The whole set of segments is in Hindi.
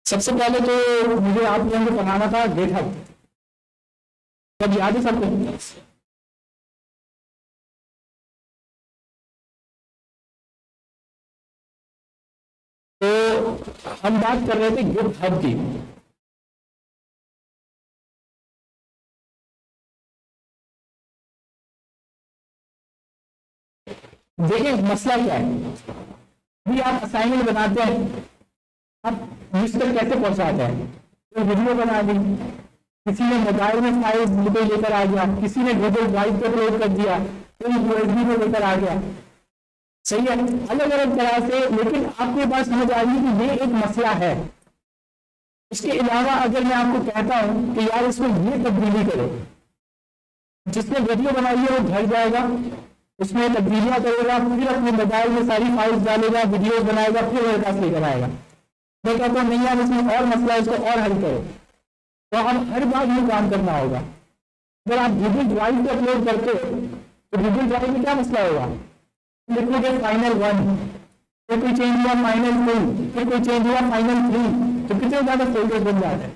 सबसे पहले तो मुझे आप लोगों को बनाना था GitHub। जब याद है सबको? तो हम बात कर रहे थे GitHub की। देखिए मसला क्या है, अभी आप असाइनमेंट बनाते हैं, आप मुझ तक कैसे पहुंचाते हैं? तो वीडियो बना दी, किसी ने मोबाइल में फाइल लेकर आ गया, किसी ने गूगल ड्राइव पे अपलोड कर दिया, कोई यूएसबी में लेकर आ गया, सही है, अलग अलग तरह से। लेकिन आपके पास समझ आ गई कि ये एक मसला है। इसके अलावा अगर मैं आपको कहता हूं कि यार इसमें ये तब्दीली करो, जिसने वीडियो बनाई है वो घर जाएगा, उसमें तब्दीलियां करेगा, फिर अपने मोबाइल में सारी फाइल्स डालेगा, वीडियोस बनाएगा, फिर मेरे पास लेकर आएगा। मैं कहता हूँ नहीं यार इसमें और मसला है, इसको और हल करो। तो हम हर बार ये काम करना होगा। अगर आप गूगल ड्राइव पे अपलोड करते हो तो गूगल ड्राइव में क्या मसला होगा? लिखोगे फाइनल 1, फिर कोई चेंज हुआ फाइनल 2, फिर कोई चेंज हुआ फाइनल 3, तो कितने ज्यादा फोल्डर्स बन जाते हैं।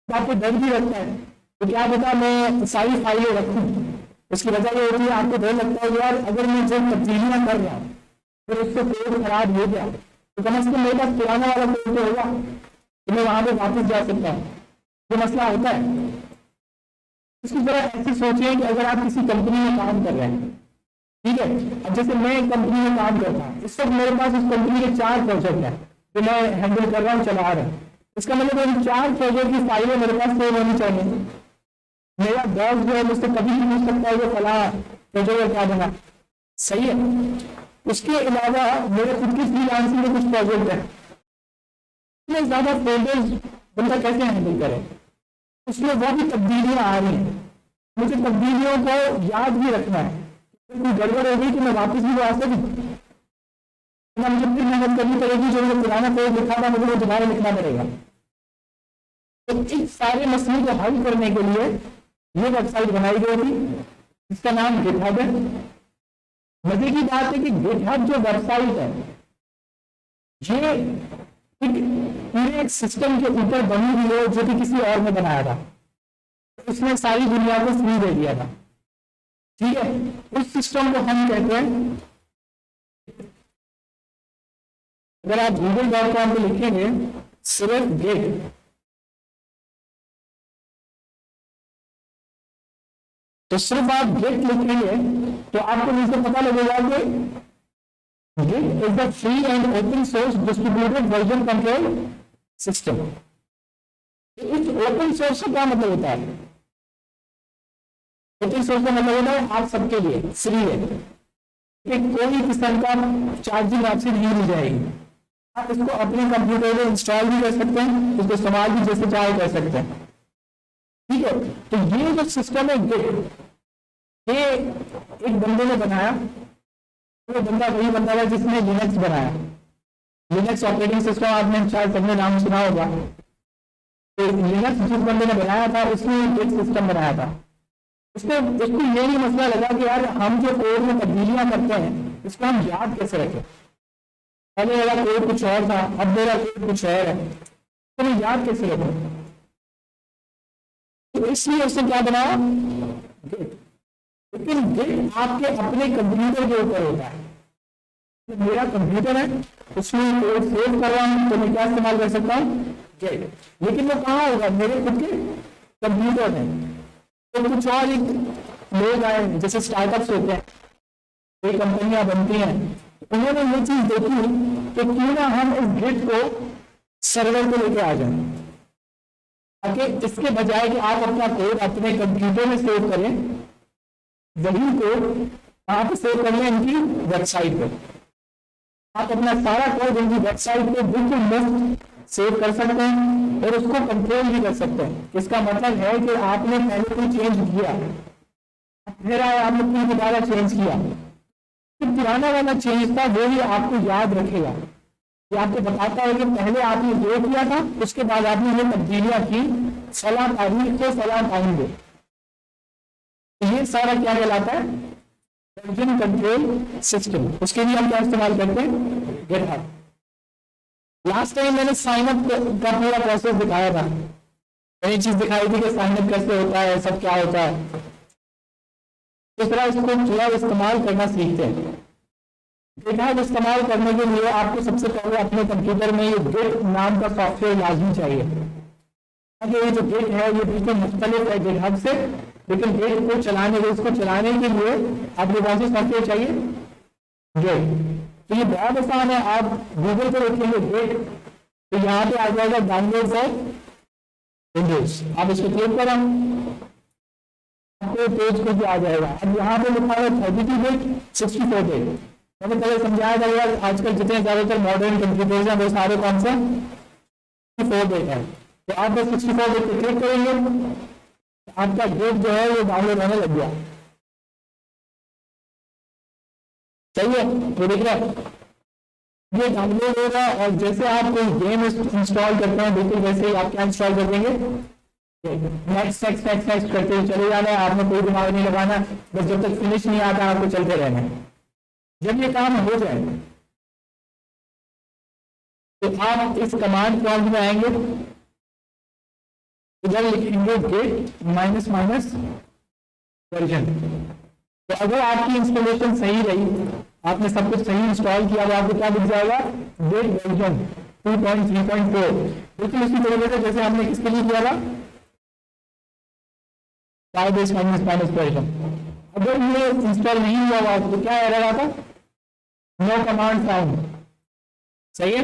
तो आपको डर भी लगता है तो क्या पता मैं सारी फाइलें रखूं। उसकी वजह ये होती है आपको डर लगता है यार अगर मैं जो तब्दीलियां कर रहा हूँ फिर उससे कोड खराब हो गया तो कम से कम मेरे पास पुराना वाला कोड तो होगा तो मैं वहां पे वापस जा सकता हूँ। ये मसला होता है। इसकी तरह ऐसी सोचिए कि अगर आप किसी कंपनी में काम कर रहे हैं, ठीक है, अब जैसे मैं एक कंपनी में काम करता हूँ, इस वक्त मेरे पास उस कंपनी के 4 प्रोजेक्ट है जो मैं हैंडल कर रहा हूँ, चला रहा हूँ। इसका मतलब इन 4 प्रोजेक्ट की फाइलें मेरे पास सेव होनी चाहिए। मेरा बॉस जो है मुझसे कभी भी पूछ सकता है कि फला प्रोजेक्ट क्या बना, सही है। उसके अलावा मेरे खुद की फ्रीलांसिंग में कुछ प्रोजेक्ट है, इतने ज्यादा फोल्डर्स बंदा कैसे हैंडल करे, उसमें वो भी तब्दीलियां आ रही हैं, मुझे तब्दीलियों को याद भी रखना है। कोई गड़बड़ हो गई कि मैं वापस भी आ सकूं, मुझे फिर मेहनत करनी पड़ेगी, जो मुझे पुराना कोड लिखा था मुझे वो दोबारा लिखना पड़ेगा। तो इस सारे मसले को हल करने के लिए ये वेबसाइट बनाई गई थी जिसका नाम GitHub है। मजे की बात है कि GitHub जो वेबसाइट है ये एक पूरे सिस्टम के ऊपर बनी हुई है जो कि किसी और ने बनाया था, उसने सारी दुनिया को फ्री दे दिया था, ठीक है। उस सिस्टम को हम कहते हैं, अगर आप google.com पे लिखेंगे सिर्फ गेट, तो सिर्फ आप गेट लिखेंगे तो आपको नीचे पता लगेगा कि Git is the free and open source distributed version control system. इस ओपन सोर्स का क्या मतलब होता है? ओपन सोर्स का मतलब होता है आप सबके लिए फ्री है, कि कोई किस्म का चार्जिंग आपसे नहीं ली जाएगी। आप इसको अपने कंप्यूटर में इंस्टॉल भी कर सकते हैं, इसको इस्तेमाल भी जैसे चाहे कर सकते हैं, ठीक है। तो ये जो सिस्टम है गेट, ये एक बंदे ने बनाया, वो बंदा वही बंदा है जिसने लिनक्स बनाया। लिनक्स ऑपरेटिंग सिस्टम आपने शायद सबने नाम सुना होगा। तो लिनक्स जिस बंदे ने बनाया था उसने एक सिस्टम बनाया था। उसको ये ही मसला लगा कि यार हम जो कोड में तब्दीलियां करते हैं इसको हम याद कैसे रखें। पहले मेरा कोड कुछ और था, अब मेरा कोड कुछ और है, तो मैं याद कैसे रखूं? तो इसलिए उसने क्या बनाया, गेट। लेकिन गेट आपके अपने कंप्यूटर के ऊपर होता है। तो मेरा कंप्यूटर है, उसमें कोड सेव कर रहा हूं तो मैं क्या इस्तेमाल कर सकता हूं, गेट। लेकिन वो कहाँ होगा, मेरे खुद के कंप्यूटर में। तो कुछ और एक लोग आए जैसे स्टार्टअप्स होते हैं, कई कंपनियां बनती हैं, उन्होंने ये चीज देखी कि क्यों ना हम इस गेट को सर्वर पे लेके आ जाएं, ताकि इसके बजाय कि आप अपना कोड अपने कंप्यूटर में सेव करें, वही कोड वहां पे सेव कर लें इनकी वेबसाइट पे। आप अपना सारा कोड इनकी वेबसाइट पे बिल्कुल मुफ्त सेव कर सकते हैं और उसको कंट्रोल भी कर सकते हैं। इसका मतलब है कि आपने पहले कोई चेंज किया, फिर आए आपने फिर दोबारा चेंज किया, फिर पुराना वाला चेंज था वो ही आपको याद रखेगा। ये आपको बताता है कि पहले आपने ये किया था, उसके बाद आपने ये तब्दीलियां की, फला तारीख को फला टाइम दे। ये सारा क्या कहलाता है, वर्जन कंट्रोल सिस्टम। उसके लिए हम क्या इस्तेमाल करते हैं, GitHub। लास्ट टाइम मैंने साइन अप का पूरा प्रोसेस दिखाया था, नई चीज दिखाई थी कि साइन अप कैसे होता है, सब क्या होता है। इस तरह इसको थोड़ा इस्तेमाल करना सीखते हैं। GitHub इस्तेमाल करने के लिए आपको सबसे पहले अपने कंप्यूटर में ये Git नाम का सॉफ्टवेयर लाजमी चाहिए। ये जो Git है ये बिल्कुल मुख्तलिफ है GitHub से, लेकिन Git को चलाने के लिए आपके पास सॉफ्टवेयर चाहिए Git। तो ये बहुत आसान है, आप गूगल पर लिखेंगे Git, तो यहाँ पे आ जाएगा डाउनलोड फॉर विंडोज, आप इसको क्लिक करें, आपके पेज को भी आ जाएगा। अब यहाँ पे लिखा है 32 बिट 64 बिट। मैंने पहले समझाया था यार, आजकल जितने ज्यादातर मॉडर्न कंप्यूटर्स हैं वो सारे कौन से 64 बिट है। तो आप बस 64 बिट पे क्लिक करेंगे, आपका Git जो है वो डाउनलोड होने लग गया। सही है, तो देख रहे हैं ये डाउनलोड होगा, और जैसे आप कोई गेम इंस्टॉल करते हैं बिल्कुल वैसे ही आप क्या इंस्टॉल कर देंगे, नेक्स्ट नेक्स्ट नेक्स्ट नेक्स्ट करते हुए चले जाना है। आपने कोई दिमाग नहीं लगाना, बस जब तक फिनिश नहीं आता आपको चलते रहना है। जब ये काम हो जाए तो आप इस कमांड प्रॉम्प्ट में आएंगे, इधर लिखेंगे git -- वर्जन। तो अगर आपकी इंस्टॉलेशन सही रही, आपने सब कुछ सही इंस्टॉल किया, तो आपको क्या दिख जाएगा git वर्जन 2.3.4, बिल्कुल इसी तरीके से जैसे हमने किसके लिए किया था Firebase -- वर्जन। अगर ये इंस्टॉल नहीं हुआ हुआ तो क्या एरर आता, नो कमांड फाउंड। सही है,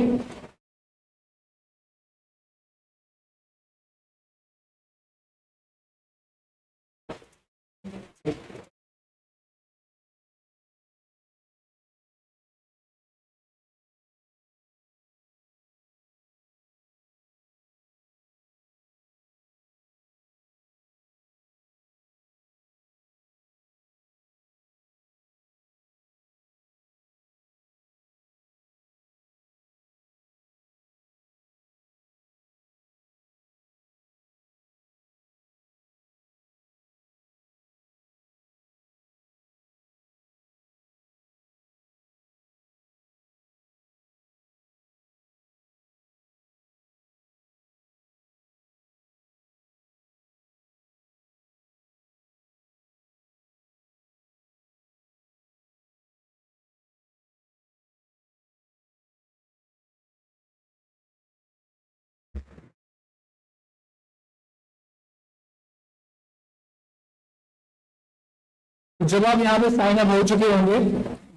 जब आप यहाँ पे साइन अप हो चुके होंगे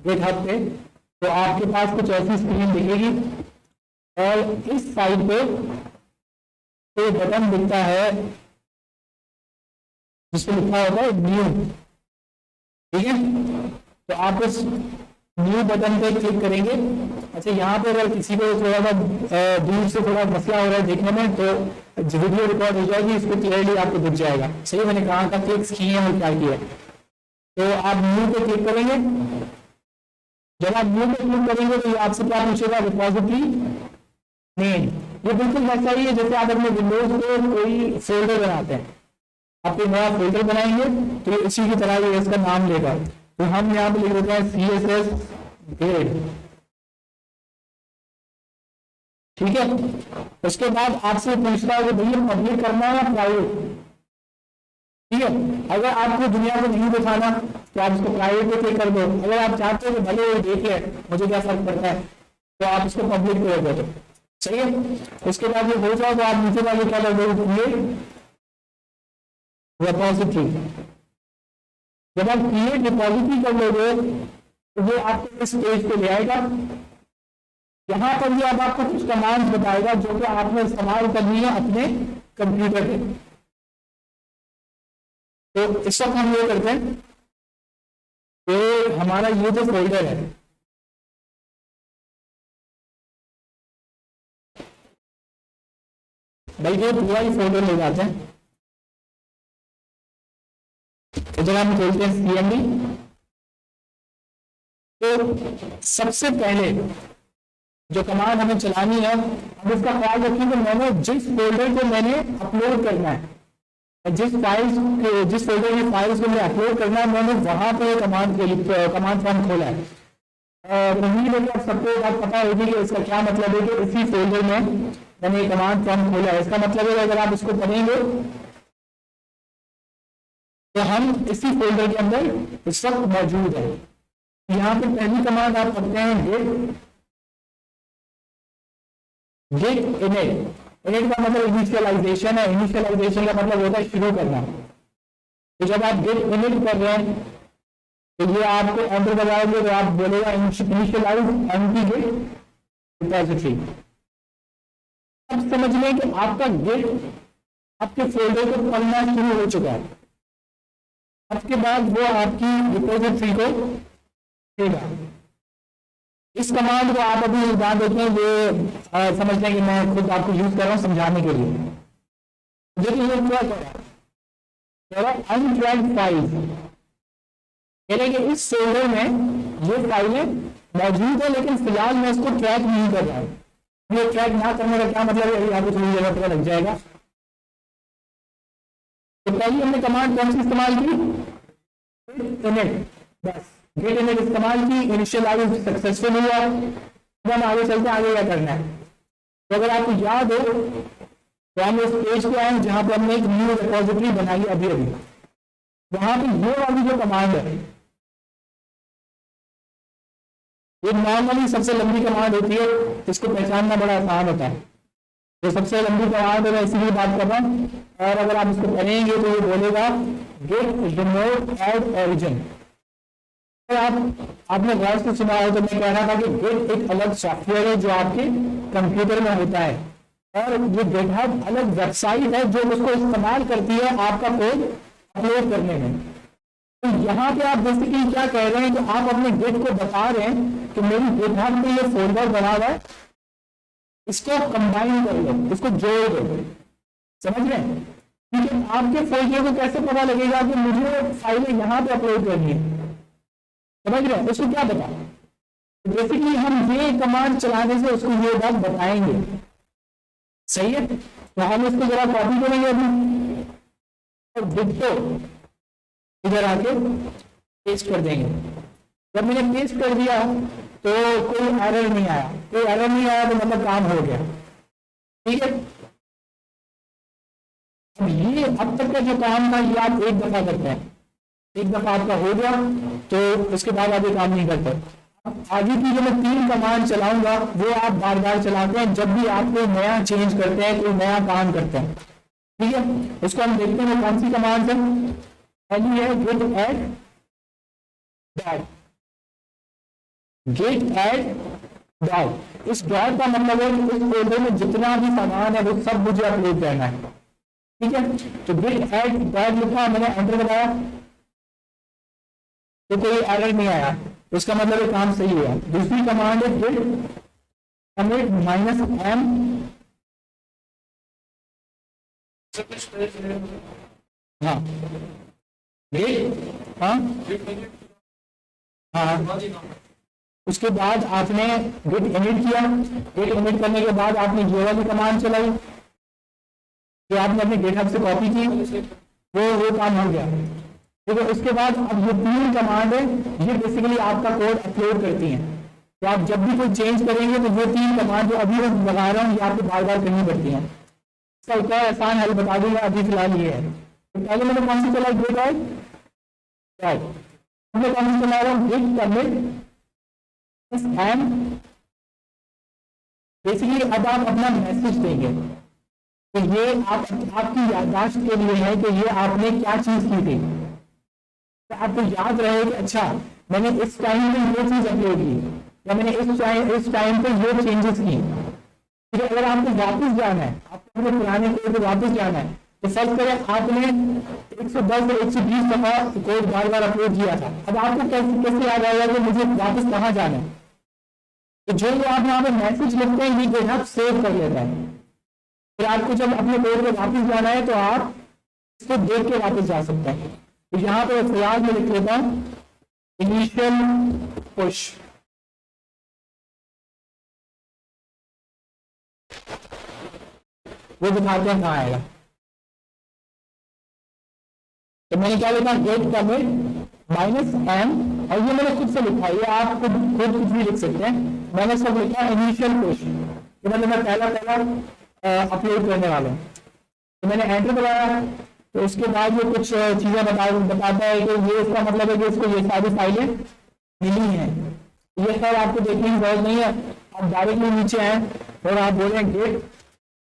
GitHub पे, तो आपके पास कुछ ऐसी स्क्रीन दिखेगी, और इस साइड पे एक बटन दिखता है जिसपे लिखा होता है न्यू। ठीक है, तो आप इस न्यू बटन पे क्लिक करेंगे। अच्छा, यहाँ पे अगर किसी को थोड़ा सा दूर से थोड़ा मसला हो रहा है देखने में, तो वीडियो रिकॉर्ड हो जाएगी, इसको क्लियरली आपको दिख जाएगा। सही, मैंने कहा था क्लिक्स किए हैं और क्या किया। तो आप न्यू पे क्लिक करेंगे। जब आप न्यू पे क्लिक करेंगे तो ये आपसे क्या पूछेगा, रिपॉजिटरी नेम। ये बिल्कुल वैसा ही है जैसे आप अपने विंडोज पे कोई फोल्डर बनाते हैं, आप कोई नया फोल्डर बनाएंगे तो ये इसी की तरह ये इसका नाम लेगा। तो हम यहाँ पे लिख देते हैं CSS ग्रेड। ठीक है, उसके बाद आपसे पूछता है कि भैया पब्लिक करना है या प्राइवेट। ठीक है, अगर आपको दुनिया को नहीं दिखाना तो आप इसको प्राइवेट पे क्लिक कर दो। अगर आप चाहते हो कि भले वो देख ले, मुझे क्या फर्क पड़ता है, तो आप इसको पब्लिक पे कर दो। सही है, उसके बाद ये हो जाए तो आप नीचे वाले क्या कर दोगे, रिपॉजिटरी। जब आप क्रिएट रिपॉजिटरी कर लोगे तो ये आपको इस पेज पे ले आएगा। यहाँ पर ये अब आपको कुछ कमांड्स बताएगा जो कि आपने इस्तेमाल करनी है अपने कंप्यूटर पे। तो इस वक्त हम ये करते हैं कि हमारा ये जो फोल्डर है, बल्कि पूरा ही फोल्डर ले जाते हैं। तो जब हम खोलते हैं CMD, तो सबसे पहले जो कमांड हमें चलानी है, अब इसका ख्याल रखें कि मैंने जिस फोल्डर को मैंने अपलोड करना है, जिस फोल्डर में फाइल्स को मैंने अपलोड करना है, मैंने वहां पर कमांड फॉर्म खोला है। और उम्मीद है कि आप सबको बात पता होगी कि इसका क्या मतलब है कि इसी फोल्डर में मैंने कमांड प्रॉम्प्ट खोला है। इसका मतलब है अगर आप इसको पढ़ेंगे तो हम इसी फोल्डर के अंदर इस वक्त मौजूद है। यहाँ पे पहली कमांड आप पढ़ते हैं गेट इनिट। इनिट का मतलब इनिशियलाइजेशन है। इनिशियलाइजेशन का मतलब होता है शुरू करना। तो जब आप गेट इनिट कर रहे हैं तो ये आपको एंटर दबाओगे तो आप बोलेगा इनिशियलाइज एम्प्टी गेट रिपॉजिटरी। अब समझ लें कि आपका गेट आपके फोल्डर को पढ़ना शुरू हो चुका है। उसके बाद वो आपकी रिपोजिटरी को देगा। इस कमांड को आप अभी ध्यान देते हैं, ये समझ लें कि मैं खुद आपको यूज कर रहा हूं समझाने के लिए। देखिए ये क्या कह रहा है अनट्रैक्ड फाइल्स, यानी कि इस फोल्डर में ये फाइलें मौजूद है लेकिन फिलहाल मैं इसको ट्रैक नहीं कर रहा हूं। ये ट्रैक ना करने का क्या मतलब है आपको थोड़ी जगह पता लग जाएगा। तो पहले हमने कमांड कौन सी इस्तेमाल की, इनिट, बस गेट इनिट इस्तेमाल की, इनिशियलाइज सक्सेसफुल हुआ। अब हम आगे चलते हैं, आगे क्या करना है। तो अगर आपको याद हो तो हम इस पेज पे आए जहां पर हमने एक न्यू रिपोजिटरी बनाई अभी अभी। वहां पे ये वाली जो कमांड है ये नॉर्मली सबसे लंबी कमांड होती है, इसको पहचानना बड़ा आसान होता है। तो सबसे लंबी कमांड है, मैं इसीलिए बात कर रहा हूँ। और अगर आप इसको पढ़ेंगे तो ये बोलेगा गेट रिमोट ऐड ओरिजिन। आपने गौर से सुना हो तो मैं कह रहा था कि गेट एक अलग सॉफ्टवेयर है जो आपके कंप्यूटर में होता है, और ये गिटहब अलग वेबसाइट है जो उसको इस्तेमाल करती है आपका कोड अपलोड करने में। तो यहाँ पे आप बेसिकली क्या कह रहे हैं कि आप अपने गेट को बता रहे हैं कि मेरी गिटहब में ये फोल्डर बना हुआ है, इसको कंबाइन कर लो, इसको जोड़ दो। समझ रहे हैं? ठीक है, आपके फोल्डर को कैसे पता लगेगा कि मुझे फाइलें यहाँ पे अपलोड करनी है? समझ रहे हैं? उसको क्या बता, बेसिकली हम ये कमांड चलाने से उसको ये बात बताएंगे। सही है, तो हम इसको जरा कॉपी करेंगे अभी और डिक्टो इधर आके पेस्ट कर देंगे। जब मैंने पेस्ट कर दिया तो कोई एरर नहीं आया, कोई एरर नहीं आया तो मतलब काम हो गया। ठीक है, ये अब तक का जो काम था ये आप एक दफा करते हैं, एक दफा आपका हो गया तो उसके बाद आप ये काम नहीं करते। आगे की जो मैं 3 कमांड चलाऊंगा वो आप बार बार चलाते हैं जब भी आप कोई नया चेंज करते हैं, कोई नया काम करते हैं। ठीक है, उसको हम देखते हैं कौन सी कमांड है। पहली है Git add dot. Git add dot, इस डॉट का मतलब है कि इस फोल्डर में जितना भी सामान है वो सब मुझे अपलोड करना है। ठीक है, तो गेट ऐड डॉट लिखा, मैंने एंटर दबाया तो कोई एरर नहीं आया, उसका मतलब काम सही हुआ। दूसरी कमांड है गेट कमिट -m। हाँ गेट, हाँ हाँ, उसके बाद आपने गेट इनिट किया। गेट इनिट करने के बाद आपने ये वाली कमांड चलाई जो आपने अपने गेटहब से कॉपी की, वो काम हो गया। ठीक है, उसके बाद अब ये 3 कमांड है, ये बेसिकली आपका कोड अपलोड करती हैं। तो आप जब भी कोई चेंज करेंगे तो ये 3 कमांड जो अभी मैं लगा रहा हूँ ये आपको बार बार करनी पड़ती हैं। इसका एक और आसान हल बता दूंगा, अभी फिलहाल ये है। तो पहले मैंने कौन सी चला, गेट ऐड, मैं कौन सी चला रहा हूँ, गेट कमिट एंड। बेसिकली अब आप अपना मैसेज देंगे तो ये आपकी याददाश्त के लिए है कि ये आपने क्या चीज की थी, तो आपको याद रहे कि अच्छा मैंने इस टाइम में ये चीज अपलोड की या मैंने इस टाइम पे ये चेंजेस की। ठीक है, अगर आपको वापस जाना है, आपको अपने पुराने कोड पे वापस जाना है तो फर्स्ट करें आपने 110 या 120 दफा कोड बार बार अपलोड किया था। अब आपको कैसे याद आएगा कि मुझे वापस कहाँ जाना है? तो जो आप यहाँ पे मैसेज लिखते हैं ये गिटहब सेव कर लेता है। फिर आपको जब अपने कोड पे वापस जाना है तो आप इसको देख के वापस जा सकते हैं। तो यहाँ पे फिलहाल मैं लिख लेता हूँ इनिशियल पुश। वो दिखाते हैं कहाँ आएगा। तो मैंने क्या लिखा, गेट कमिट -m और ये मैंने खुद से लिखा है, ये आप खुद खुद कुछ भी लिख सकते हैं। मैंने सब लिखा इनिशियल पुश, ये मतलब मैं पहला अपलोड करने वाला हूँ। तो मैंने एंटर दबाया, तो उसके बाद ये कुछ चीजें बताता है कि ये इसका मतलब है कि इसको ये सारी फाइलें मिली हैं। ये खैर आपको देखने की जरूरत नहीं है, आप डायरेक्टली नीचे आए और आप बोले गेट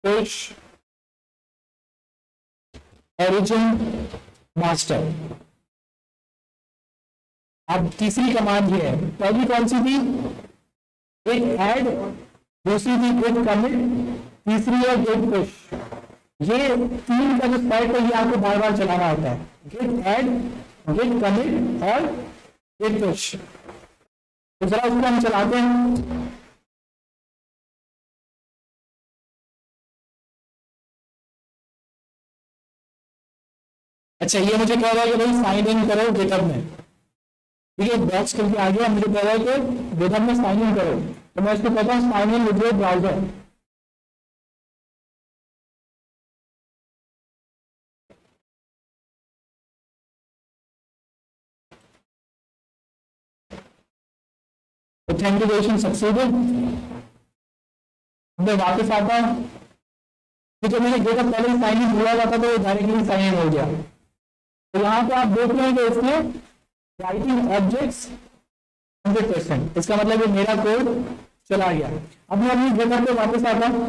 पुश ओरिजिन मास्टर। अब तीसरी कमांड ये है, पहली कौन सी थी, एक ऐड, दूसरी थी गेट कमिट, तीसरी है गेट पुश। ये तीन का जो स्टेप है ये आपको बार बार चलाना होता है, गेट ऐड, गेट कमिट और गेट पुश। तो जरा उसको हम चलाते हैं। अच्छा, ये मुझे कह रहा है कि भाई साइन इन करो गिटहब में, ठीक है, बॉक्स करके आ गया, मुझे कह रहा है कि गिटहब में साइन इन करो, तो मैं इसको कहता हूँ sign in with your browser. Authentication successful. मैं वापस आता हूँ, तो मैंने देखा पहले साइन इन हुआ था तो डायरेक्टली साइन इन हो गया। तो यहाँ पे आप देख रहे हैं कि इसमें राइटिंग ऑब्जेक्ट्स 100%, इसका मतलब ये मेरा कोड चला गया। अब मैं अपनी जगह पे वापस आता हूँ।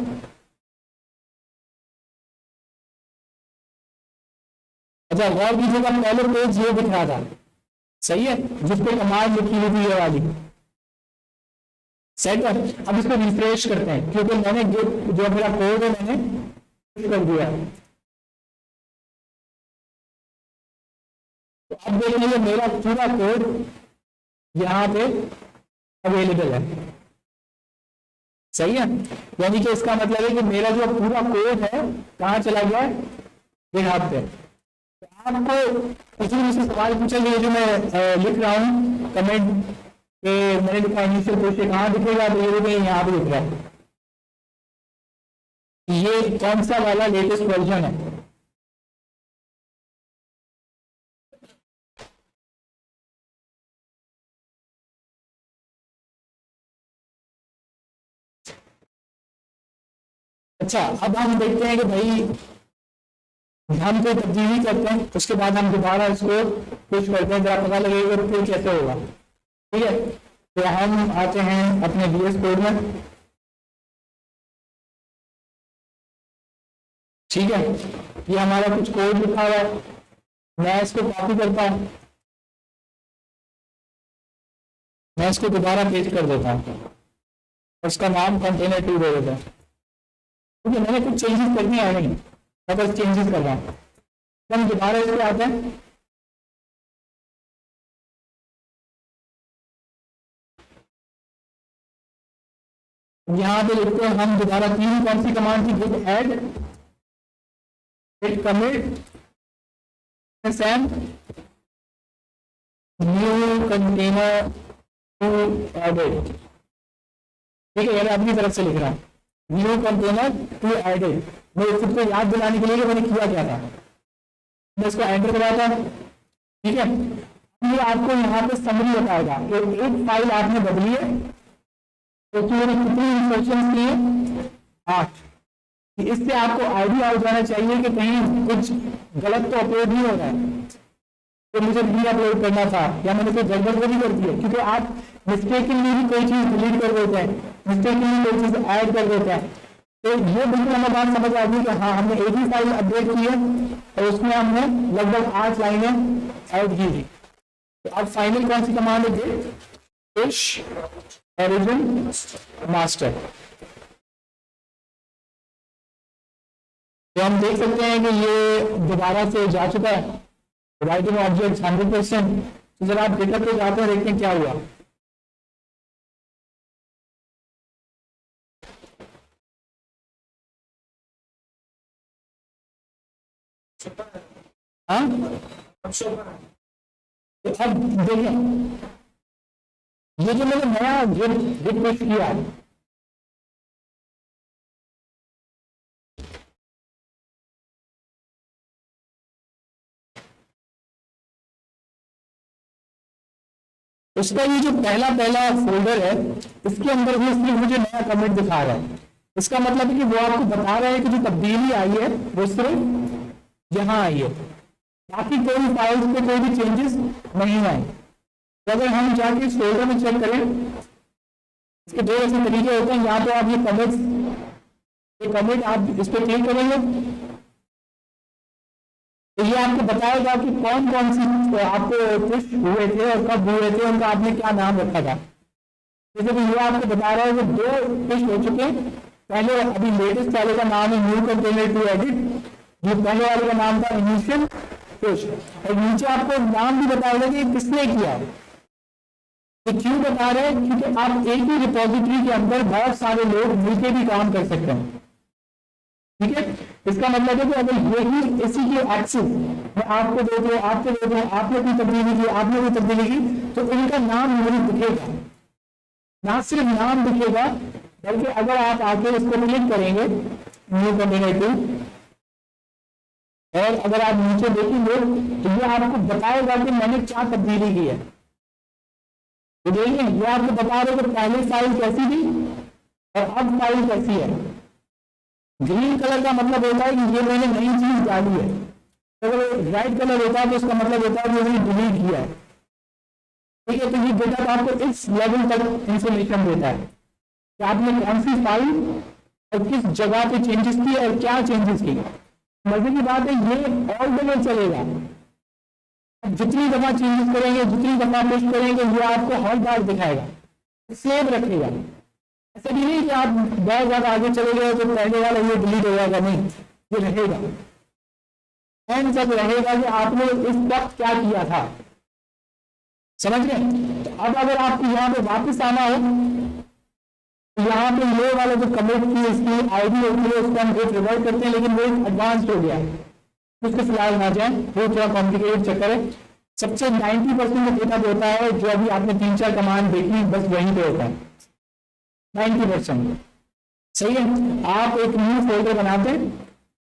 अच्छा, और भी जगह पहले पेज ये दिख रहा था, सही है, जिस पे कमांड लिखी हुई थी ये वाली, सेट है। अब इसको रिफ्रेश करते हैं, क्योंकि मैंने जो मेरा कोड है मैंने कर दिया। तो अब देख लीजिए मेरा पूरा कोड यहाँ पे अवेलेबल है, सही है। यानी कि इसका मतलब है कि मेरा जो पूरा कोड है कहाँ चला गया है, गिटहब पे। तो आपको किसी मुझसे सवाल पूछा गया जो मैं लिख रहा हूँ कमेंट पे, मैंने लिखा इनिशियल पुश कहाँ दिखेगा, तो ये देखिए यहाँ पे दिख रहा है, ये कौन सा वाला लेटेस्ट वर्जन है। अच्छा, अब हम देखते हैं कि भाई हम कोई तब्दीली करते हैं, उसके बाद हम दोबारा इसको पुश करते हैं, जरा पता लगेगा फिर कैसे होगा, ठीक है। तो हम आते हैं अपने VS कोड में, ठीक है, ये हमारा कुछ कोड लिखा हुआ है, मैं इसको कॉपी करता हूँ, मैं इसको दोबारा पेस्ट कर देता हूँ, उसका नाम कंटेनर 2 दे देता हूँ, क्योंकि मैंने कुछ चेंजेस करनी है नहीं, मैं बस चेंजेस कर रहा हूँ। हम दोबारा इस पे आते हैं, यहाँ पे लिखते हैं हम दोबारा तीन कौन सी कमांड थी, Git add, Git commit, same new container to added, ठीक है, ये मैं अपनी तरफ से लिख रहा हूँ, न्यू कंटेनर टू एडेड। मैं खुद को याद दिलाने के लिए कि मैंने किया क्या था, मैं इसको एंटर कराता हूँ, ठीक है। ये आपको यहाँ पे समरी बताएगा कि एक फाइल आपने बदली है तो उसमें कितनी इंस्ट्रक्शंस किए, 8। इससे आपको आइडिया हो जाना चाहिए कि कहीं कुछ गलत तो अपलोड नहीं हो रहा है, तो मुझे री अपलोड करना था या मैंने कोई गड़बड़ तो नहीं कर दी है, क्योंकि आप मिस्टेकली भी कोई चीज डिलीट कर देते हैं, मिस्टेकली कोई चीज ऐड कर देते हैं। तो ये बिल्कुल हमें बात समझ आ गई कि हाँ हमने एक ही फाइल अपडेट की है और उसमें हमने लगभग 8 लाइनें ऐड की थी। तो अब फाइनल कौन सी कमांड है, पुश ओरिजिन मास्टर। तो हम देख सकते हैं कि ये दोबारा से जा चुका है, राइटिंग ऑब्जेक्ट 100%। तो जरा आप गिटहब पे जाते हैं, देखते हैं क्या हुआ। हाँ, तो अब देखिए ये जो मैंने नया गिट पुश किया, उसका ये जो पहला पहला फोल्डर है, इसके अंदर भी सिर्फ मुझे नया कमेंट दिखा रहा है। इसका मतलब है कि वो आपको बता रहा है कि जो तब्दीली आई है वो सिर्फ यहाँ आई है, बाकी कोई फाइल्स पे कोई भी चेंजेस नहीं आए। तो अगर हम जाके इस फोल्डर में चेक करें, इसके दो ऐसे तरीके होते हैं। यहाँ पे आप ये कमेंट आप इस पर क्लिक करेंगे तो ये आपको बताएगा कि कौन कौन सी आपको पुश हुए थे और कब हुए थे, उनका आपने क्या नाम रखा था। जैसे कि ये आपको बता रहा है कि 2 पुश हो चुके हैं। पहले अभी लेटेस्ट वाले का नाम है न्यू कंटेनर टू एडिट, जो पहले वाले का नाम था इनिशियल पुश, और नीचे आपको नाम भी बताएगा कि किसने किया। तो क्यों बता रहे हैं? क्योंकि आप एक ही रिपोजिटरी के अंदर बहुत सारे लोग मिलकर भी काम कर सकते हैं। ठीक है, इसका मतलब है कि अगर यही इसी के एक्सेस मैं आपको दे दूं, आपको दे दूं, आपने कोई तब्दीली की, आपने कोई तब्दीली की, तो इनका नाम नहीं दिखेगा। ना सिर्फ नाम दिखेगा, बल्कि अगर आप आके इसको क्लिक करेंगे न्यू कंटेनर टू, और अगर आप नीचे देखेंगे तो ये आपको बताएगा कि मैंने क्या तब्दीली की है। तो देखिए ये आपको बता रहे कि पहले फाइल कैसी थी और अब फाइल कैसी है। ग्रीन कलर का मतलब होता है कि ये मैंने नई चीज डाली है। तो अगर रेड कलर होता है तो उसका मतलब होता है कि मैंने डिलीट किया है। ठीक है, तो ये डेटा आपको इस लेवल तक इंफॉर्मेशन देता है कि आपने कौन सी फाइल और किस जगह पे चेंजेस की और क्या चेंजेस की। मजे की बात है ये ऑल द वे चलेगा। जितनी दफा चेंजेस करेंगे, जितनी दफा पुश करेंगे, ये आपको हर बार दिखाएगा, सेव रखेगा। ऐसा भी नहीं कि आप बहुत ज्यादा आगे चले गए तो पहले वाला ये डिलीट हो जाएगा, नहीं, ये रहेगा। एंड तक रहेगा कि आपने इस वक्त क्या किया था। समझ गए? तो अब अगर आपको यहाँ पे वापस आना हो तो यहाँ पे ये वाला जो कमिट की इसकी आईडी होती है उसको हम डेट रिवर्ट करते हैं, लेकिन वो एडवांस हो गया है, उसके फिलहाल ना जाए, वो थोड़ा कॉम्प्लिकेटेड चक्कर है। सबसे 90% डेटा होता है जो अभी आपने 3-4 कमांड देखी बस वहीं पे होता है 90%। सही है, आप एक न्यू फोल्डर बनाते हैं,